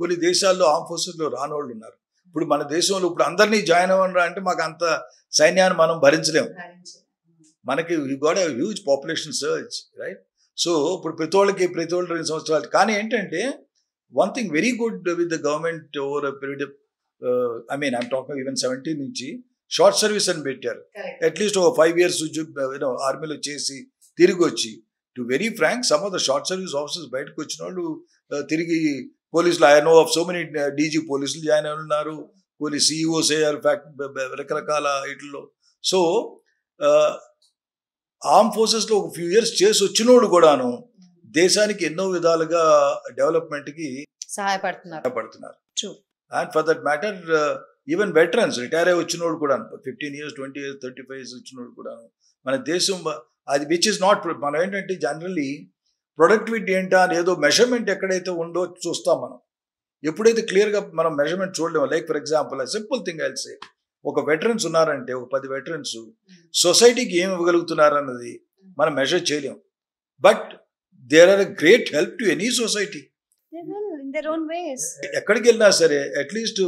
కొన్ని దేశాల్లో ఆర్మ్ ఫోర్సెస్లో రానోళ్ళు ఉన్నారు. ఇప్పుడు మన దేశంలో ఇప్పుడు అందరినీ జాయిన్ అవ్వరా అంటే మాకు అంత సైన్యాన్ని మనం భరించలేము. మనకి గోడ huge population search, right? So ఇప్పుడు ప్రతి వాళ్ళు 2 సంవత్సరాలు. కానీ ఏంటంటే one thing very good with the government over period, I'm talking even 17 నుంచి షార్ట్ సర్వీస్ అని పెట్టారు. అట్లీస్ట్ ఒక 5 years ఆర్మీలో చేసి తిరిగి వచ్చి, to very frank, some of the short service officers బయటకు వచ్చిన వాళ్ళు తిరిగి పోలీసులు, I know of so many DG పోలీసులు జాయిన్ అయి ఉన్నారు, కొన్ని సిఇఓస్ అయ్యారు రకరకాల వీటిల్లో. సో ఆర్మ్ ఫోర్సెస్లో ఒక ఫ్యూ ఇయర్స్ చేసి వచ్చినోడు కూడాను దేశానికి ఎన్నో విధాలుగా డెవలప్మెంట్కి సహాయపడుతున్నారు. And for that matter even veterans retire అయ్యి వచ్చినోడు కూడా 15 years, 20 years, 35 years వచ్చినోడు కూడా మన దేశం అది విచ్ ఇస్ నాట్. మనం ఏంటంటే జనరల్లీ ప్రొడక్టివిటీ ఏంటా అని ఏదో మెజర్మెంట్ ఎక్కడైతే ఉందో చూస్తాం మనం. ఎప్పుడైతే క్లియర్గా మనం మెజర్మెంట్ చూడలేము, like for example simple thing I'll say, ఒక వెటరన్స్ ఉన్నారంటే ఒక 10 veterans సొసైటీకి ఏమి ఇవ్వగలుగుతున్నారు అన్నది మనం మెజర్ చేయలేము. But there are a great help to any society. ఎక్కడికి వెళ్ళినా సరే అట్లీస్ట్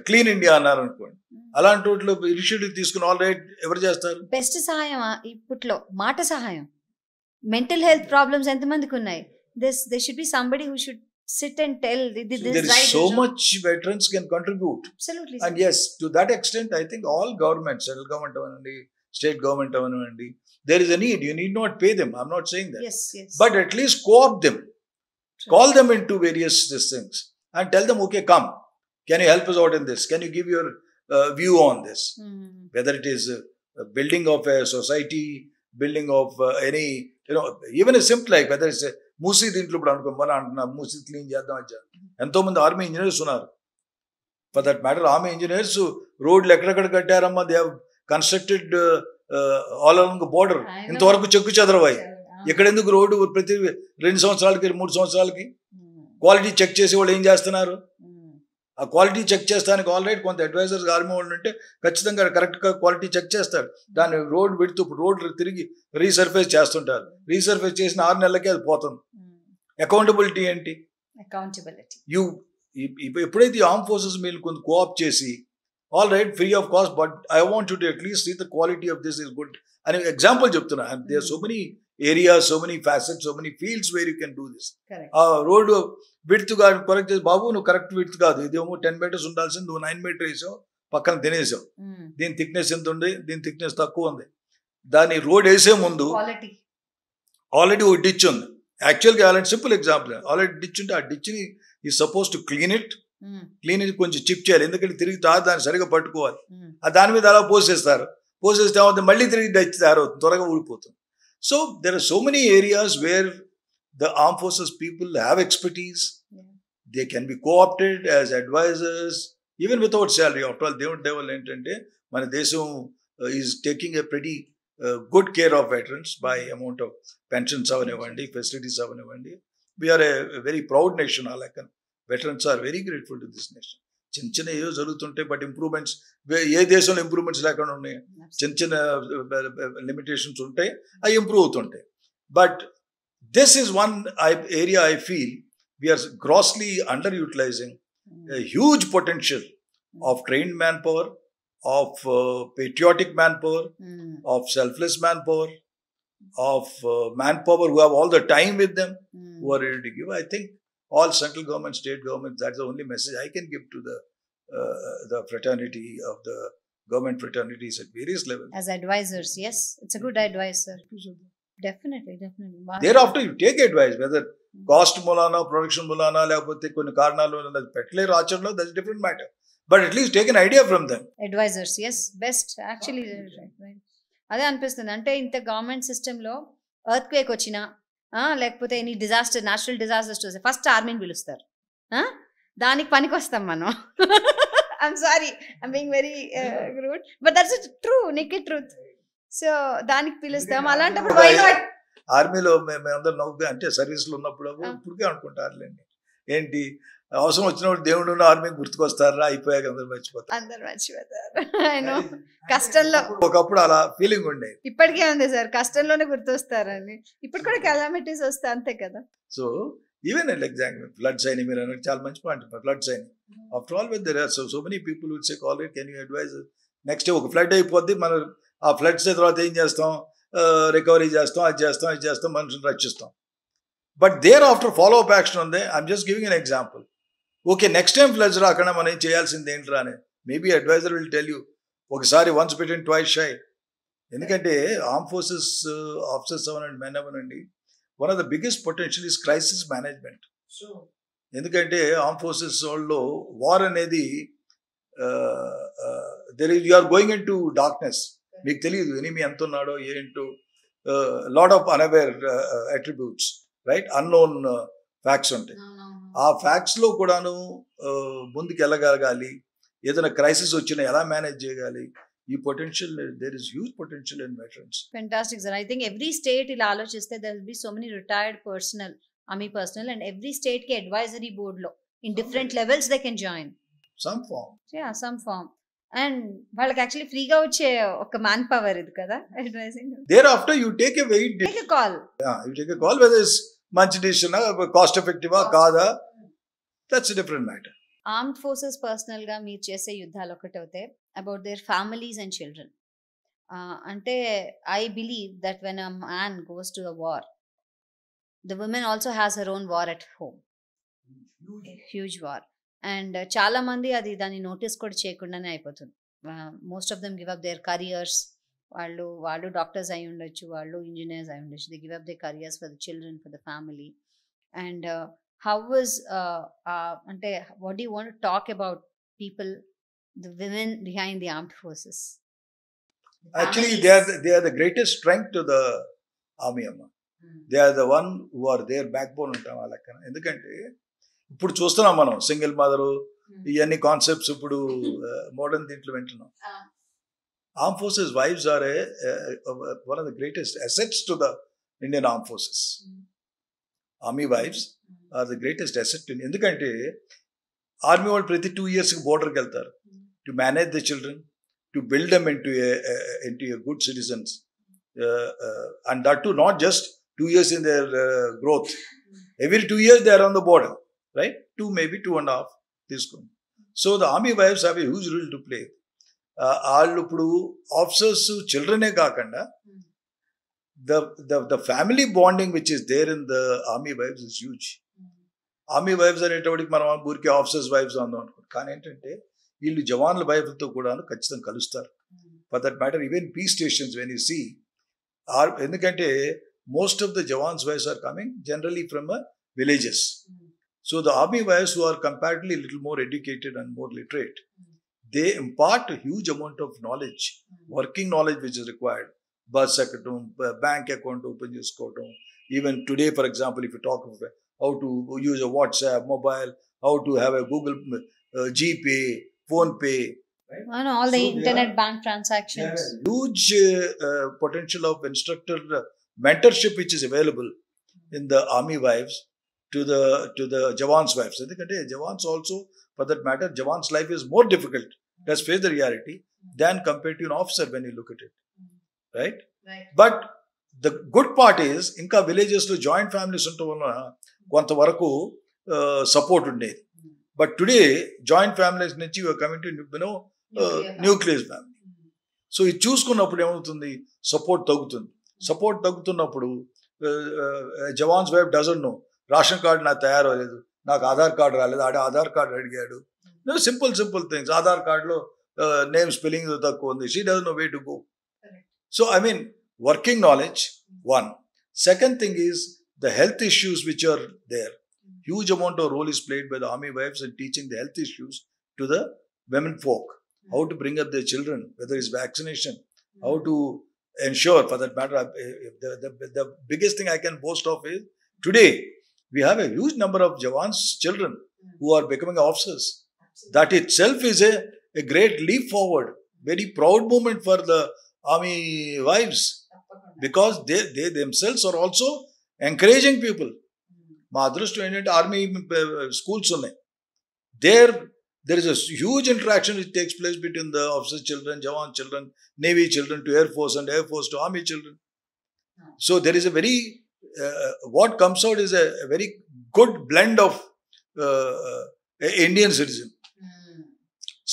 క్లీన్ ఇండియా అన్నారు అనుకోండి, అలాంటి వాటిలో ఇనిషియేటివ్ తీసుకుని ఆల్ రైట్ ఎవరు చేస్తారు? బెస్ట్ సహాయం ఇప్పట్లో మాట సహాయం. మెంటల్ హెల్త్ ప్రాబ్లమ్స్ ఎంతమందికి ఉన్నాయి? They should be somebody who should sit and tell there is so much veterans can contribute. Absolutely. And yes, to that extent I think all governments, central government avanandi, state government avanandi, there is a need. You need not pay them, I'm not saying that. Yes. But at least co-opt them. True. Call them into various things and tell them, okay, come, can you help us out in this, can you give your view on this? Whether it is building of a society, building of any, even a simple, like whether it's a Musi, దీంట్లో ఇప్పుడు అనుకోమని అంటున్నా, Musi clean చేద్దాం అని. ఎంతో మంది army engineers ఉన్నారు. For that matter army engineers రోడ్లు ఎక్కడెక్కడ కట్టారమ్మా, they have constructed all along border. ఇంతవరకు చెక్కు చెదరవాయి. ఎక్కడెందుకు రోడ్డు ప్రతి 2 సంవత్సరాలకి 3 సంవత్సరాలకి క్వాలిటీ చెక్ చేసే వాళ్ళు ఏం చేస్తున్నారు? ఆ క్వాలిటీ చెక్ చేస్తానికి ఆల్రెడీ కొంత అడ్వైజర్స్ ఆర్మీ వాళ్ళు ఉంటే ఖచ్చితంగా కరెక్ట్గా క్వాలిటీ చెక్ చేస్తారు. దాన్ని రోడ్ విడుతూ రోడ్లు తిరిగి రీసర్ఫేస్ చేస్తుంటారు. రీసర్ఫేస్ చేసిన 6 నెలలకే అది పోతుంది. అకౌంటబిలిటీ ఏంటి? ఎప్పుడైతే ఆర్మ్ ఫోర్సెస్ మీరు కొంత కోఆప్ చేసి all right free of cost, but I want you to at least see the quality of this is good అని ఎగ్జాంపుల్ చెప్తున్నా. There so many areas, so many facets, so many fields where you can do this. ఆ road width కాదు correct చేసి, బాబు నువ్వు correct width కాదు, ఇదేమో 10 meters ఉండాల్సింది, నువ్వు 9 meter వేసావు, పక్కన తినేసావు. దీని థిక్నెస్ ఎంత ఉంది, దీని థిక్నెస్ తక్కువ ఉంది. దాని రోడ్ వేసే ముందు ఆల్రెడీ ఒక డిచ్ ఉంది. యాక్చువల్గా అలాంటి సింపుల్ ఎగ్జాంపుల్, ఆల్రెడీ డిచ్ ఉంటే ఆ డిచ్ని ఈ సపోజ్ టు క్లీన్ ఇట్ కొంచెం చిప్ చేయాలి. ఎందుకంటే తిరిగి దాన్ని సరిగా పట్టుకోవాలి. దాని మీద అలా పోసేస్తారు. పోసేస్తే ఏమవుతుంది, మళ్ళీ తిరిగి డిచ్ తయారవుతుంది, త్వరగా ఊడిపోతుంది. So there are so many areas where the armed forces people have expertise. They can be co-opted as advisors even without salary. After all, they entante mana desam is taking a pretty good care of veterans by amount of pensions avanivandi, facilities avanivandi. We are a very proud nation. Alakan veterans are very grateful to this nation. చిన్న ఏదో జరుగుతుంటే but improvements ఏ దేశంలో improvements లేకుండా ఉన్నాయి. చిన్న limitations ఉంటాయి, అవి improve అవుతుంటాయి. But this is one area I feel we are grossly underutilizing. A huge potential of trained manpower, of patriotic manpower, of selfless manpower, of manpower who have all the time with them, who are ready to give. I think all central government, state government, that's the only message I can give to the fraternity of the government fraternities at various levels. As advisors, yes, it's a good advice, sir. Definitely. Thereafter you take advice, whether cost mulana, production mulana, లేకపోతే కొన్ని కారణాలు పెట్టలేరు ఆచరణలో, that's a different matter. But at least take an idea from them. Advisors, yes, best actually. Right. అదే అనిపిస్తుంది. అంటే ఇంత government సిస్టంలో ఎర్త్ క్వేక్ వచ్చినా లేకపోతే ఎనీ డిజాస్టర్, న్యాచురల్ డిజాస్టర్స్ వస్తే ఫస్ట్ ఆర్మీని పిలుస్తారు. దానికి పనికి వస్తాం మనం. I'm sorry, I'm being very rude, but that's a true, naked truth. So దానికి పిలుస్తాం. అలాంటప్పుడు ఆర్మీలో మేమందరం నవ్వు అంటే సర్వీస్లో ఉన్నప్పుడు ఇప్పటికే అనుకుంటారులేండి, ఏంటి అవసరం వచ్చినప్పుడు దేవుడు ఆర్మీ గుర్తుకొస్తారా, అయిపోయాక అందరూ మర్చిపోతారు. అందరు మర్చిపోతారు. కష్టంలో ఒకప్పుడు అలా ఫీలింగ్ ఉండేది. ఇప్పటికే ఉంది సార్, కష్టంలోనే గుర్తొస్తారని. ఇప్పుడు కూడా కెలామిటీస్ వస్తే అంతే కదా. సో ఈవెన్ ఎగ్జాంపుల్ ఫ్లడ్స్ అయినాయి, మీరు అన్నట్టు చాలా మంచి పాయింట్. ఫ్లడ్స్ అయినాయి, after all with there are so many people will say call it, can you advise. Next ఒక ఫ్లడ్ అయిపోద్ది, మనం ఆ ఫ్లడ్స్ తర్వాత ఏం చేస్తాం, రికవరీ చేస్తాం, అది చేస్తాం, ఇది చేస్తాం, మనుషులను రక్షిస్తాం. But there after follow up action ఉంది. I'm just giving an example. Okay, next time floods రాకుండా మనం ఏం చేయాల్సింది ఏంట్రా అని maybe adviser will tell you. ఒకసారి వన్స్ బిటెన్ ట్వైస్ షై. ఎందుకంటే ఆర్మ్ ఫోర్సెస్ ఆఫీసర్స్ అవనండి, మెన్ అవనండి, one of the biggest potential is crisis management. ఎందుకంటే ఆర్మ్ ఫోర్సెస్ వాళ్ళు వార్ అనేది you are going in to darkness. మీకు తెలియదు ఎనిమి ఎంత ఉన్నాడో ఏంటో, lot of unaware attributes, right, unknown facts ఉంటాయి. ఆ ఫ్యాక్ట్స్లో కూడాను ముందుకు వెళ్ళగలగాలి. ఏదైనా క్రైసిస్ వచ్చినా ఎలా మేనేజ్ చేయగాలి, ఈ potential, there is huge potential in veterans. Fantastic sir. I think every state ఇలా ఆలోచిస్తే there will be so many retired personnel, army personnel, and every state కి అడ్వైజరీ బోర్డ్ లో in different levels they can join some farm. Some farm. And వాళ్ళకి actually ఫ్రీగా వచ్చే ఒక manpower ఇది కదా advising. There after you take a wait, take a call, you take a call weather is మంచి decision, cost ఎఫెక్టివా కాదా, that's a different matter. Armed forces personnel గా మీరు చేసే యుద్ధాలు ఒకటవుతే about their families and children. అంటే I believe that when a man goes to a war, the woman also has her own war at home, huge war. And చాలా మంది దాన్ని notice కూడా చేయకుండానే అయిపోతుంది. Most of them give up there careers. వాళ్ళు doctors అయి ఉండొచ్చు, వాళ్ళు ఇంజనీర్స్ అయి ఉండొచ్చు. They give up there careers for the children, for the family. And how was ante what do you want to talk about people, the women behind the armed forces? Actually they are the greatest strength to the army amma. They are the one who are their backbone antam alakana. Endukante ఇప్పుడు చూస్తున్నాం మనం single mother, ఇవన్నీ concepts ఇప్పుడు modern దీంట్లో వింటున్నాం. Arm forces wives are one of the greatest assets to the Indian arm forces. Army wives are the greatest asset. ఎందుకంటే army వాళ్ళు ప్రతి 2 years బోర్డర్కి వెళ్తారు to manage the children, to build them into a good citizens, and that to not just 2 years in their growth. Every 2 years they are on the border, right? 2, maybe 2.5 తీసుకోండి. So the army wives have a huge role to play. వాళ్ళు ఇప్పుడు officers చిల్డ్రనే కాకుండా the family bonding which is there in the army wives is huge. Army wives అనేటప్పటికి మనం ఊరికే officers wives అందాం అనుకోండి, కానీ ఏంటంటే వీళ్ళు జవాన్ల వైఫ్లతో కూడా ఖచ్చితంగా కలుస్తారు. For that matter even peace stations when you see ఎందుకంటే most of the jawans wives are coming generally from villages. So the army wives who are comparatively little more educated and more literate, they impart huge amount of knowledge, working knowledge which is required. Bus ఎక్కడం, bank account open చేసుకోవడం, even today for example if you talk how to use a WhatsApp mobile, how to have a Google GPay, Phone Pay, right? All the internet bank transactions. Huge potential of instructor mentorship which is available in the army wives to the Jawan's wives. Endukante Jawans also, for that matter, Jawan's life is more difficult, let's face the reality, than compared to an officer when you look at it, right? But the good part is ఇంకా విలేజెస్లో joint families ఉండటం వలన కొంతవరకు support ఉండేది. But today joint families నుంచి coming to nucleus family. So ఇది చూసుకున్నప్పుడు ఏమవుతుంది, సపోర్ట్ తగ్గుతుంది. సపోర్ట్ తగ్గుతున్నప్పుడు jawans wife doesn't know, ration card నాకు తయారవ్వలేదు, నాకు ఆధార్ కార్డు రాలేదు, ఆధార్ కార్డు అడిగాడు, సింపుల్ థింగ్స్. ఆధార్ కార్డులో నేమ్ స్పెల్లింగ్ తక్కువ ఉంది, she doesn't know way to go. So I mean working knowledge, one. Second thing is the health issues which are there. Huge amount of role is played by the army wives in teaching the health issues to the women folk. How to bring up their children, whether it's vaccination, how to ensure, for that matter, the biggest thing I can boast of is today we have a huge number of Jawans children who are becoming officers. That itself is a great leap forward, very proud moment for the army wives, because they themselves are also encouraging people. మా అదృష్టం ఏంటంటే army schools ఉన్నాయి. There is a huge interaction which takes place between the officers' children, Jawan children, Navy children to Air Force and Air Force to Army children. So there is a very, what comes out is a very good blend of Indian citizen.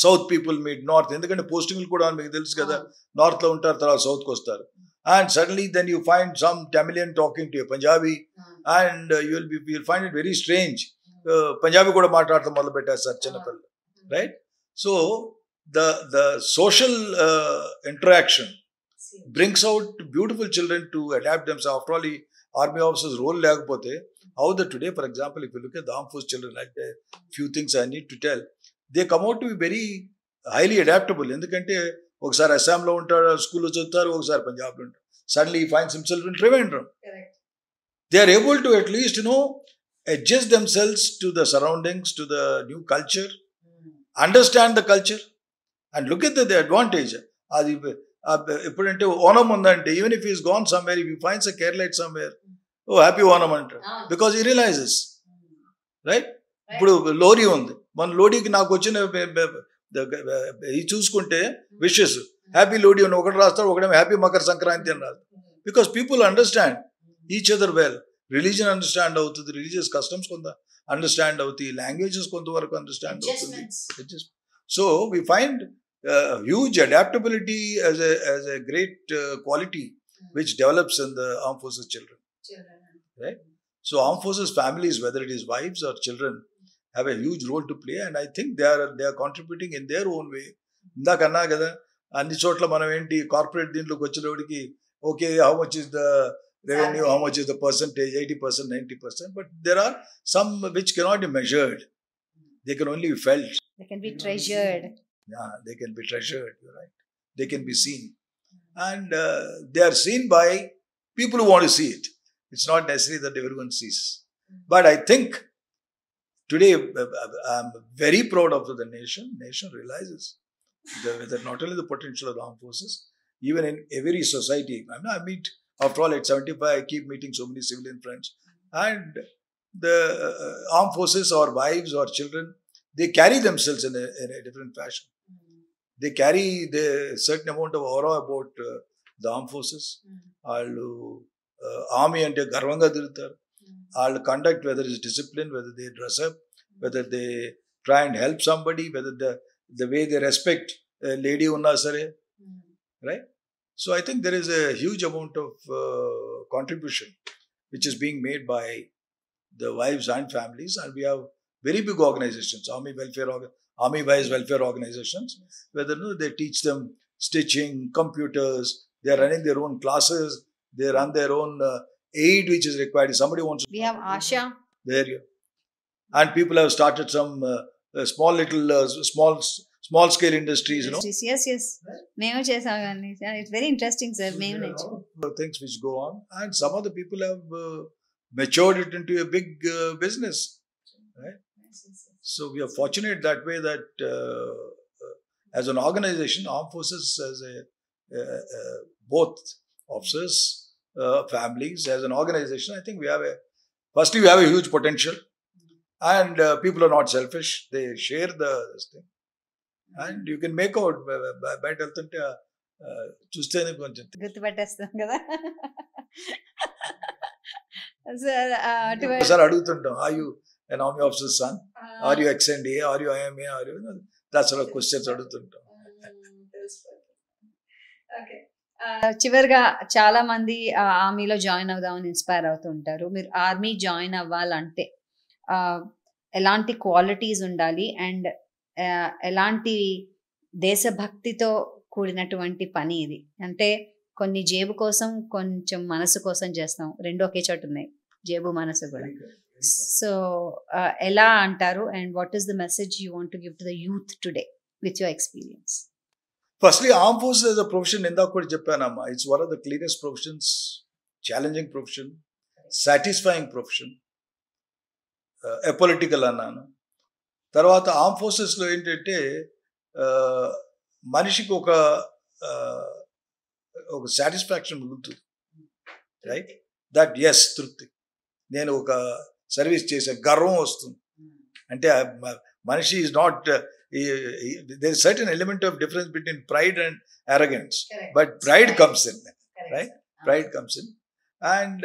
South people meet North. ఎందుకంటే పోస్టింగ్లు కూడా మీకు తెలుసు కదా, నార్త్లో ఉంటారు, తర్వాత సౌత్కి వస్తారు. And suddenly then you find some Tamilian talking to a Punjabi and you'll find it very strange. Punjabi కూడా మాట్లాడటం మొదలు పెట్టేస్తారు చిన్నపిల్లలు. Right? So the social interaction brings out beautiful children to adapt themselves. After all, army officers role లేకపోతే how the today, for example, if you look at the armed force children, like the few things I need to tell, they come out to be very highly adaptable. ఎందుకంటే ఒకసారి అస్సాంలో ఉంటారు, స్కూల్లో చదువుతారు, ఒకసారి పంజాబ్లో ఉంటారు. Suddenly he finds himself in Trivandrum. They are able to at least adjust themselves to the surroundings, to the new culture, understand the culture, and look at the advantage. అది ఎప్పుడంటే ఓనం ఉందంటే, even if he is gone somewhere, if he finds a Keralite somewhere, oh happy Onam అంటారు, because he realizes, right? ఇప్పుడు లోరీ ఉంది, మన లోడీకి నాకు వచ్చిన ఇది చూసుకుంటే విషెస్ హ్యాపీ లోడీ అని ఒకటి రాస్తాడు, ఒకటేమో హ్యాపీ మకర సంక్రాంతి అని రాదు. Because people understand each other well. Religion understand అవుతుంది, రిలీజియస్ కస్టమ్స్ కొంత అండర్స్టాండ్ అవుతాయి, లాంగ్వేజెస్ కొంతవరకు అండర్స్టాండ్ అవుతుంది. So we find huge adaptability as a great quality which develops in the armed forces children. Right? So armed forces families, whether it is wives or children, have a huge role to play, and I think they are contributing in their own way. ఇందాక అన్నా కదా, అన్ని చోట్ల మనం ఏంటి corporate దీంట్లోకి వచ్చేటప్పటికి okay, how much is the revenue, how much is the percentage, 80%, 90%, but there are some which cannot be measured. They can only be felt. They can be treasured. Yeah, they can be treasured, you're right. They can be seen. And they are seen by people who want to see it. It's not necessary that everyone sees. But I think today I'm very proud of the nation. Nation realizes that not only the potential of the armed forces, even in every society. I meet, after all, at 75, I keep meeting so many civilian friends. And the armed forces or wives or children, they carry themselves in a different fashion. They carry the certain amount of aura about the armed forces. వాళ్ళు army అంటే గర్వంగా తిరుగుతారు. వాళ్ళు conduct, whether is discipline, whether they dress up, whether they try and help somebody, whether the way they respect lady ఉన్నా సరే, right? So I think there is a huge amount of contribution which is being made by the wives and families, and we have very big organizations, Army Wives Welfare Organizations, whether they teach them stitching, computers, they are running their own classes, they run their own aid which is required. If somebody wants to... We have Asha. There you. And people have started some small little small scale industries, Yes. మేము చేసామండి. It's very interesting, sir. మేము things which go on, and some of the people have matured it into a big business, right? So we are fortunate that way that as an organization, armed forces, as both officers, families, as an organization, I think we have firstly we have a huge potential, and people are not selfish. They share this thing, and you can make out బయట వెళ్తుంటే చూస్తేనే కొంచెం గుర్తుపట్టేస్తాం కదా. Sir అడుగుతుంటాం, are you an army officer's son? Are you ex-NDA? Are you IMA? Are you... That's sort of questions అడుగుతుంటాం. చివరిగా చాలా మంది ఆర్మీలో జాయిన్ అవుదామని ఇన్స్పైర్ అవుతుంటారు. మీరు ఆర్మీ జాయిన్ అవ్వాలంటే ఎలాంటి క్వాలిటీస్ ఉండాలి, అండ్ ఎలాంటి దేశభక్తితో కూడినటువంటి పని ఇది? అంటే కొన్ని జేబు కోసం, కొంచెం మనసు కోసం చేస్తాం, రెండు ఒకే చోటు ఉన్నాయి, జేబు మనసు కూడా. సో ఎలా అంటారు, and what is the message you want to give to the youth today with your experience? Firstly, armed forces as a profession, ఇందాక కూడా చెప్పానమ్మా, it's one of the cleanest professions, challenging profession, satisfying profession, apolitical అన్నాను. తర్వాత arm ఫోర్సెస్లో ఏంటంటే మనిషికి ఒక satisfaction ఉంటుంది, right? That yes తృప్తి, నేను ఒక సర్వీస్ చేసే గర్వం వస్తుంది. అంటే మనిషి is not there is certain element of difference between pride and arrogance, but pride comes in, right? Pride comes in. And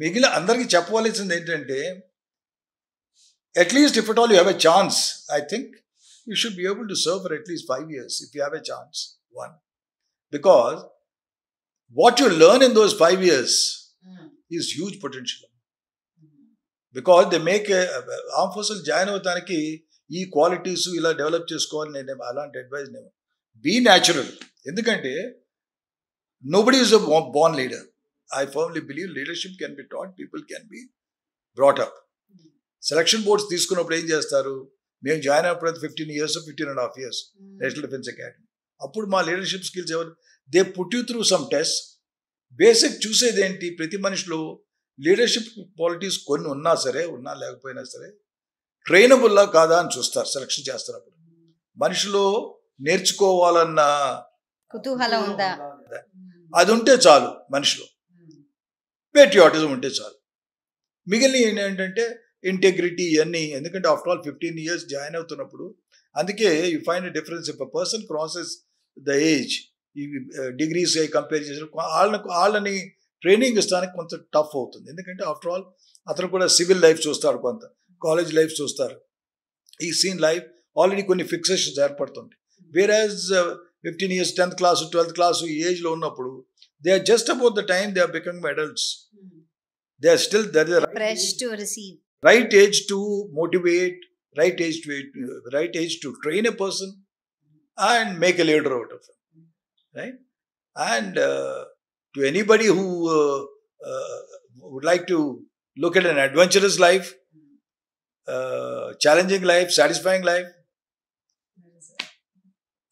మిగిలిన అందరికీ చెప్పవలసింది ఏంటంటే, at least if at all you have a chance, I think you should be able to serve for at least 5 years if you have a chance. One, because what you learn in those 5 years is huge potential. Because they make armed forces join అవుతానికి ఈ qualities ఇలా develop చేసుకోవాలి. నేను అలాంటి advise నేను be natural. ఎందుకంటే nobody is a born leader. I firmly believe leadership can be taught, people can be brought up. Selection boards తీసుకున్నప్పుడు ఏం చేస్తారు, మేము జాయిన్ అయినప్పుడు 15 years 15.5 years national defence academy. అప్పుడు మా లీడర్షిప్ స్కిల్స్ ఎవరు, they put you through some test. Basic చూసేది ఏంటి, ప్రతి మనిషిలో లీడర్షిప్ క్వాలిటీస్ కొన్ని ఉన్నా సరే, ఉన్నా లేకపోయినా సరే ట్రైనబుల్లా కాదా అని చూస్తారు సెలక్షన్ చేస్తున్నప్పుడు. మనిషిలో నేర్చుకోవాలన్న కుతూహలం ఉందా, అది ఉంటే చాలు. మనిషిలో పేట్రియాటిజం ఉంటే చాలు. మిగిలిన ఏంటంటే ఇంటెగ్రిటీ ఇవన్నీ. ఎందుకంటే ఆఫ్టర్ ఆల్ 15 years జాయిన్ అవుతున్నప్పుడు, అందుకే you find a difference if a person crosses the age, ఈ డిగ్రీస్ కంపేర్ చేసిన వాళ్ళని ట్రైనింగ్ ఇస్తానికి కొంత టఫ్ అవుతుంది. ఎందుకంటే ఆఫ్టర్ ఆల్ అతను కూడా సివిల్ లైఫ్ చూస్తాడు, కొంత కాలేజ్ లైఫ్ చూస్తారు. ఈ సీన్ లైఫ్ ఆల్రెడీ కొన్ని ఫిక్సేషన్స్ ఏర్పడుతుంది. వేరాజ్ 15 years 10th class 12th class ఈ ఏజ్లో ఉన్నప్పుడు they are just about the time they are becoming adults. They are still that is fresh to receive, right age to motivate, right age to train a person and make a leader out of him, right? And to anybody who would like to look at an adventurous life, challenging life, satisfying life,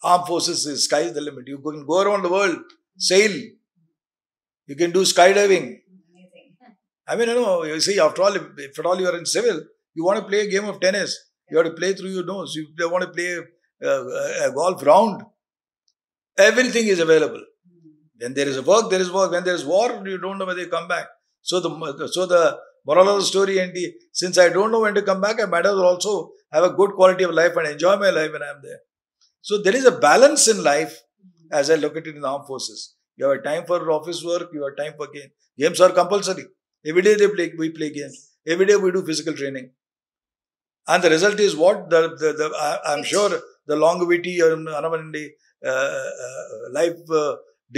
armed forces is sky is the limit. You can go around the world, sail, you can do skydiving. I mean, you see, after all, if at all you are in civil, you want to play a game of tennis, you have to play through your nose. You want to play a golf round. Everything is available. When there is a work, there is work. When there is war, you don't know whether you come back. So the moral of the story, and since I don't know when to come back, I might as well also have a good quality of life and enjoy my life when I am there. So there is a balance in life as I look at it in the armed forces. You have a time for office work, you have time for games. Games are compulsory. Every day we play games. Every day we do physical training. And the result is what? I'm sure the longevity, life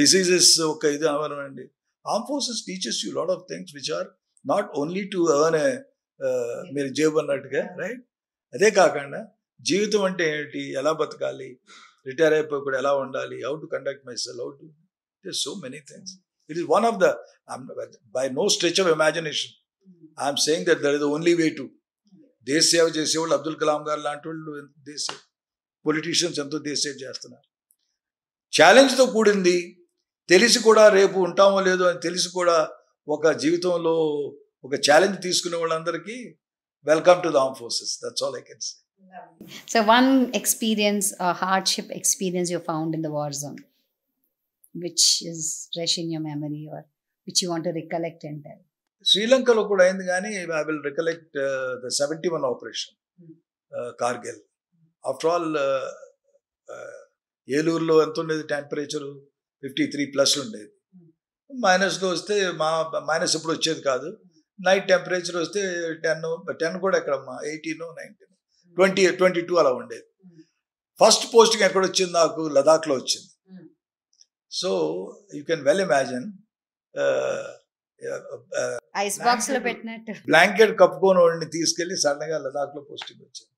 diseases, armed forces teaches you a lot of things which are not only to earn a మీరు జేబు అన్నట్టుగా, right? అదే కాకుండా జీవితం అంటే ఏంటి, ఎలా బతకాలి, రిటైర్ అయిపోయి కూడా ఎలా ఉండాలి, how to conduct myself, how to, there so many things. It is one of the, by no stretch of imagination, I am saying that there is the only way to. దేశ సేవ చేసేవాళ్ళు అబ్దుల్ కలాం గారు లాంటి వాళ్ళు, politicians ఎంతో దేశ సేవ చేస్తున్నారు. ఛాలెంజ్తో కూడింది, తెలిసి కూడా రేపు ఉంటామో లేదో అని తెలిసి కూడా ఒక జీవితంలో ఒక ఛాలెంజ్ తీసుకునే వాళ్ళందరికీ welcome to the arm forces. That's all I can say. So one experience, a hardship experience you found in the war zone, which is fresh in your memory or which you want to recollect and tell? శ్రీలంకలో కూడా అయింది, కానీ I will recollect the 71 operation Kargil. After all ఏలూరులో ఎంత ఉండేది temperature, 53+ ఉండేది. మైనస్లో వస్తే minus ఎప్పుడు వచ్చేది కాదు. నైట్ టెంపరేచర్ వస్తే 10 కూడా ఎక్కడమ్మా, 18, 19, 20, 22 అలా ఉండేది. ఫస్ట్ పోస్టింగ్ ఎక్కడ వచ్చింది నాకు, లదాఖ్లో వచ్చింది. So you can well imagine, ice box లో పెట్టినట్టు బ్లాంకెట్ కప్పుకొని వాడిని తీసుకెళ్లి సడన్గా లదాఖ్లో పోస్టింగ్ వచ్చింది.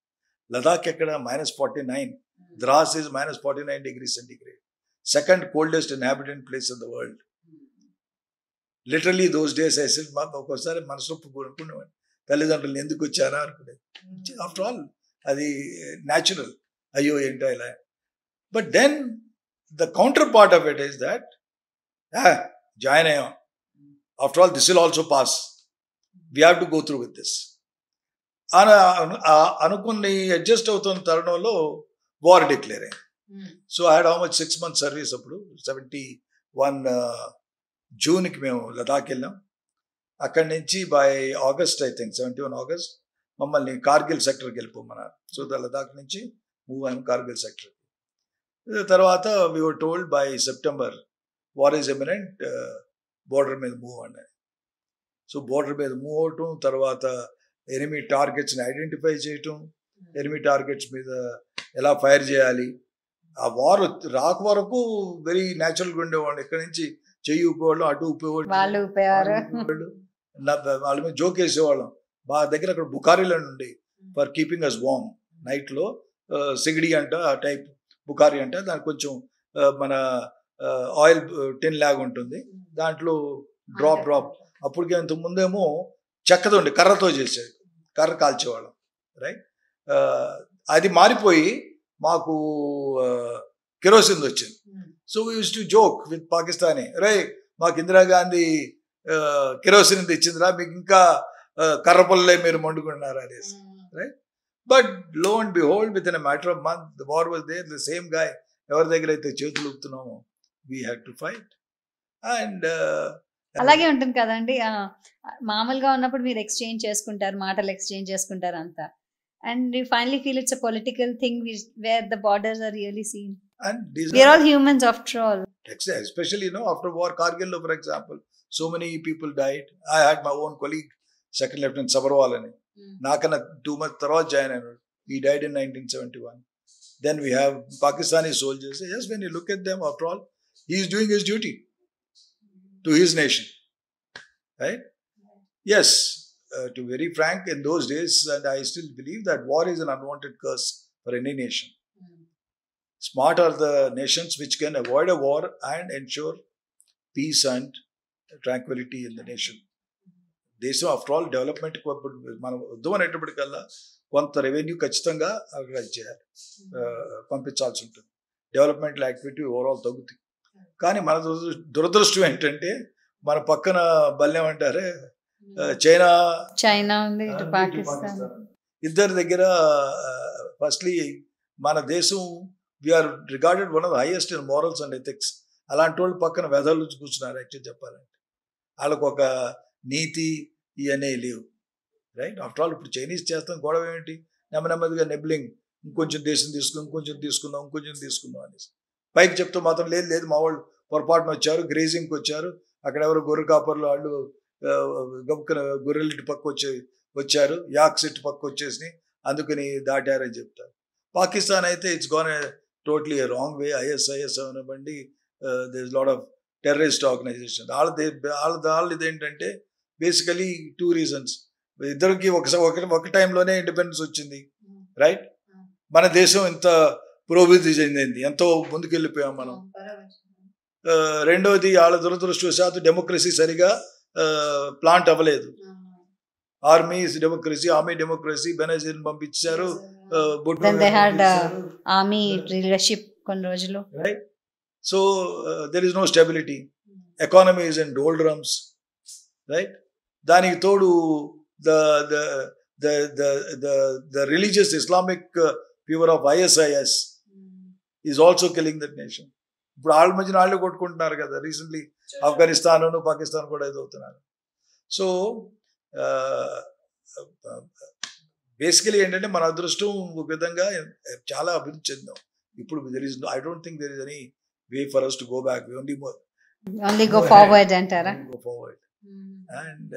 లదాఖ్ ఎక్కడ -49, Dras is -49 degrees centigrade, second coldest inhabited place in the world. Literally those days ఐసెల్ ఒక్కోసారి మనసులో అనుకునేవాడిని, తల్లిదండ్రులు ఎందుకు వచ్చారా అనుకునేది. ఆఫ్టర్ ఆల్ అది న్యాచురల్, అయ్యో ఏంటో ఇలా. But then the counterpart of it is that join అయ్యాం, after all this will also pass, we have to go through with this అనుకుని అడ్జస్ట్ అవుతున్న తరుణంలో వార్ డిక్లేర్ అయింది. So I had how much 6 months service. అప్పుడు 71 జూన్కి మేము లదాఖ్ వెళ్ళాం. అక్కడి నుంచి బై ఆగస్ట్ ఐ థింక్ 71 ఆగస్ట్ మమ్మల్ని కార్గిల్ సెక్టర్కి వెళ్ళిపోమన్నారు. సో లదాఖ్ నుంచి మూవ్ అయ్యాం కార్గిల్ సెక్టర్. తర్వాత we were told by September war is eminent, border మీద మూవ్ అన్నాయి. సో బోర్డర్ మీద మూవ్ అవటం, తర్వాత ఎనిమీ టార్గెట్స్ని ఐడెంటిఫై చేయటం, ఎనిమీ టార్గెట్స్ మీద ఎలా ఫైర్ చేయాలి. ఆ వార్ రాక వరకు వెరీ న్యాచురల్గా ఉండేవాళ్ళు. ఎక్కడి నుంచి చెయ్యి ఊపేవాళ్ళు, అటు ఊపేవాళ్ళు, వాళ్ళ మీద జోక్ వేసేవాళ్ళం. మా దగ్గర అక్కడ బుకారీలు ఉండే ఫర్ కీపింగ్ అస్ వార్మ్. నైట్లో సిగడి అంట, ఆ టైప్ బుకారీ అంట, దానికి కొంచెం మన ఆయిల్ టిన్ లాగా ఉంటుంది, దాంట్లో డ్రాప్ అప్పటికి అంత ముందేమో చెక్కతో ఉండే కర్రతో చేసేది, కర్ర కాల్చేవాళ్ళం. రైట్, అది మారిపోయి మాకు కెరోసిన్ వచ్చింది. So we use to joke with Pakistani, రే మాకు ఇందిరాగాంధీ కెరోసిన్ తెచ్చిందిరా, మీకు ఇంకా కర్ర పొల్లే మీరు మండుకున్నారు అనేసి. Right, but lo and behold within a matter of month the war was there. The same guy ఎవరి దగ్గర అయితే చేతులు ఊపుతున్నామో we had to fight. And అలాగే ఉంటుంది కదండి, మామూలుగా ఉన్నప్పుడు మీరు ఎక్స్చేంజ్ చేసుకుంటారు, మాటలు ఎక్స్చేంజ్ చేసుకుంటారు అంతా, and you finally feel it's a political thing where the borders are really seen, and we are all humans after all. Especially after war, Kargil for example, so many people died. I had my own colleague, Second Lieutenant Sabarwal ani, nakana 2 months tarvata join ayinaru. He died in 1971. Then we have Pakistani soldiers. Yes, when you look at them, after all, he is doing his duty to his nation, right? Yes, to be very frank, in those days, and I still believe that war is an unwanted curse for any nation. Smart are the nations which can avoid a war and ensure peace and tranquility in the nation. దేశం after all development మనం వద్దు అనేటప్పటికల్లా కొంత revenue ఖచ్చితంగా అక్కడ చేయాలి, పంపించాల్సి ఉంటుంది. Developmental activity overall తగ్గుతుంది. కానీ మన దురదృష్టం ఏంటంటే మన పక్కన బల్యం అంటారే చైనా ఉంది, పాకిస్తాన్, ఇద్దరి దగ్గర ఫస్ట్లీ మన దేశం we are regarded one of the highest in morals and ethics. అలాంటి వాళ్ళు పక్కన వెదర్లు కూర్చున్నారు. యాక్చువల్ చెప్పాలంటే వాళ్ళకు ఒక నీతి ఇవన్నీ లేవు. రైట్, ఆఫ్టర్ ఆల్ ఇప్పుడు చైనీస్ చేస్తాం గొడవ ఏంటి, నెమ్మదిగా నెబ్లింగ్, ఇంకొంచెం దేశం తీసుకుందాం, ఇంకొంచెం తీసుకుందాం అనేసి పైకి చెప్తూ మాత్రం లేదు మా వాళ్ళు పొరపాటున వచ్చారు, గ్రేజింగ్కి వచ్చారు, అక్కడ ఎవరు గొర్రె కాపర్లు వాళ్ళు గబుక్కున గొర్రెలు ఇటు పక్క వచ్చారు, యాక్స్ ఇటు పక్క వచ్చేసి అందుకని దాటారని చెప్తారు. పాకిస్తాన్ అయితే it's gone totally wrong way. ISIS అవనివ్వండి, there is lot of terrorist organisation. వాళ్ళ ఇదేంటంటే బేసికలీ 2 reasons. ఇద్దరికి ఒక టైంలోనే ఇండిపెండెన్స్ వచ్చింది. రైట్, మన దేశం ఇంత పురోభివృద్ధి చెందింది, ఎంతో ముందుకెళ్ళిపోయాం మనం. రెండవది వాళ్ళ దురదృష్టవశాత్తు డెమోక్రసీ సరిగా ప్లాంట్ అవ్వలేదు. ఆర్మీ డెమోక్రసీ బెనజీర్ పంపించారు, ఆర్మీ లీడర్షిప్ కొన్ని రోజులు. Right, so there is no stability, economy is in doldrums. Right, దానికి తోడు the religious Islamic fever of ISIS is also killing that nation. ఇప్పుడు వాళ్ళ మధ్యన వాళ్ళే కొట్టుకుంటున్నారు కదా. రీసెంట్లీ ఆఫ్ఘనిస్తాన్ పాకిస్తాన్ కూడా ఎదుగుతున్నారు. సో బేసికలీ ఏంటంటే మన అదృష్టం ఒక విధంగా చాలా అభివృద్ధి చెందాం. ఇప్పుడు I don't think there is any way for us to go back. We only go forward అంటారా? Go forward. And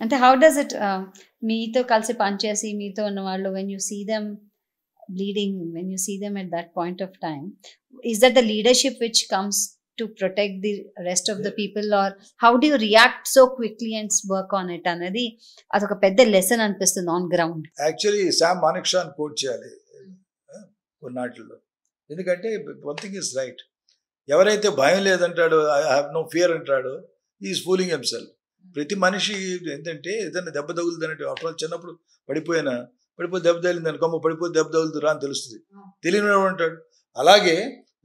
అంటే how does it మీతో కలిసి పనిచేసి మీతో ఉన్న వాళ్ళు, when you see them bleeding, when you see them at that point of time, is that the leadership which comes to protect the rest of the people, or how do you react so quickly and work on it అనేది అదొక పెద్ద lesson అనిపిస్తుంది on ground. Actually Sam Manekshaw quote చేయాలి కొన్నాటిలో. ఎందుకంటే one thing is right, ఎవరైతే భయం లేదంటాడో, ఐ హ్యావ్ నో ఫియర్ అంటాడో, ఈజ్ ఫూలింగ్ హిమ్సెల్ఫ్. ప్రతి మనిషి ఏంటంటే ఏదైనా దెబ్బ తగులుతుందంటే, అప్పుడు చిన్నప్పుడు పడిపోయి దెబ్బ తగిలింది అనుకోమ్మ దెబ్బ తగులుతురా అని తెలుస్తుంది, తెలియని ఉంటాడు. అలాగే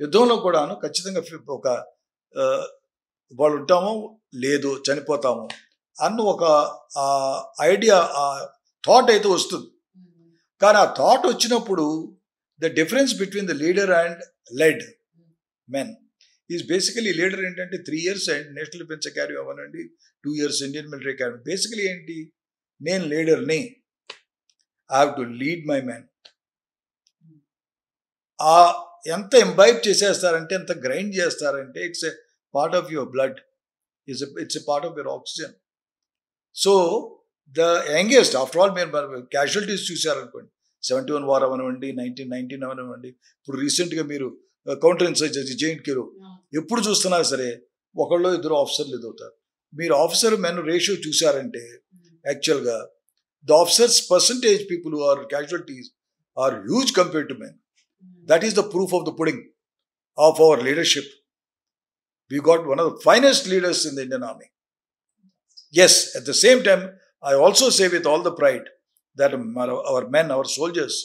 యుద్ధంలో కూడాను ఖచ్చితంగా ఒక వాళ్ళు ఉంటామో లేదో చనిపోతాము అన్న ఒక ఐడియా, ఆ థాట్ అయితే వస్తుంది. కానీ ఆ థాట్ వచ్చినప్పుడు the difference between the leader and led men is basically leader ఏంటంటే 3 years నేషనల్ డిఫెన్స్ అకాడమీ అవ్వనండి, 2 years Indian military academy. Basically ఏంటి, నేను లీడర్ని, I have to lead my man. ఎంత ఎంబైబ్ చేసేస్తారంటే, ఎంత గ్రైండ్ చేస్తారంటే, it's a part of your blood, it's a part of your oxygen. So the youngest, after all మీరు casualties చూసారనుకోండి, 71 war అవనివ్వండి, 1919 అవనివ్వండి, ఇప్పుడు రీసెంట్గా మీరు కౌంటర్ ఇన్సర్జెన్సీ జెయింట్కిలో ఎప్పుడు చూస్తున్నా సరే ఒకళ్ళు ఇద్దరు ఆఫీసర్లు ఎదుగుతారు. మీరు ఆఫీసర్ మెన్ రేషియో చూసారంటే యాక్చువల్గా the officers percentage people who are casualties are huge compared to men. That is the proof of the pudding of our leadership. We got one of the finest leaders in the Indian Army. Yes, at the same time, I also say with all the pride that our men, our soldiers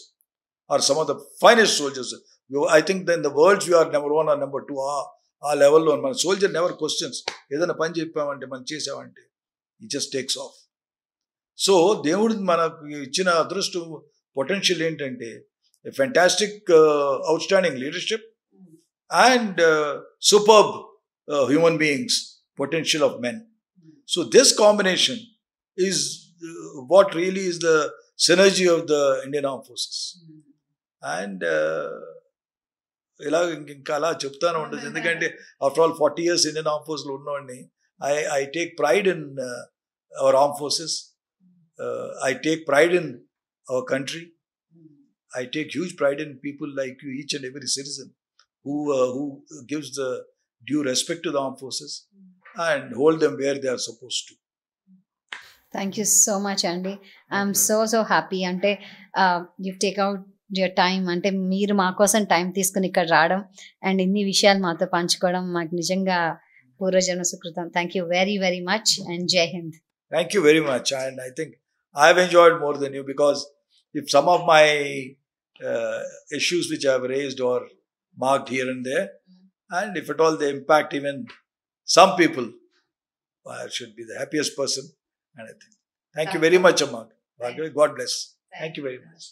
are some of the finest soldiers. I think that in the world we are number 1 or number 2. Our level on my soldier never questions. ఏదైనా పని చెప్పామంటే మనం చేసామంటే he just takes off. So దేవుడు మనకు ఇచ్చిన అదృష్టం potential ఏంటంటే fantastic outstanding leadership and superb human beings, potential of men. So this combination is what really is the synergy of the Indian Armed Forces. And ఇలా ఇంకా అలా చెప్తాను ఉండదు, ఎందుకంటే after all 40 years Indian arm ఫోర్స్లో ఉన్నవాడిని. I take pride in our arm forces, I take pride in our country, I take huge pride in people like you, each and every citizen who gives the due respect to the armed forces and hold them where they are supposed to. Thank you so much, Andy. I'm so happy. Ante you take out your time, అంటే మీరు మా కోసం time తీసుకుని ఇక్కడ రావడం and ఇన్ని విషయాలు మాతో పంచుకోవడం మాకు నిజంగా పూర్వజన్మ సుకృతం. Thank you very very much and జై Hind. Thank you very much, and I think I have enjoyed more than you, because if some of my issues which I have raised or marked here and there, and if at all they impact even some people, I should be the happiest person. And I think thank you very much, Amma. God bless. Thank you very much.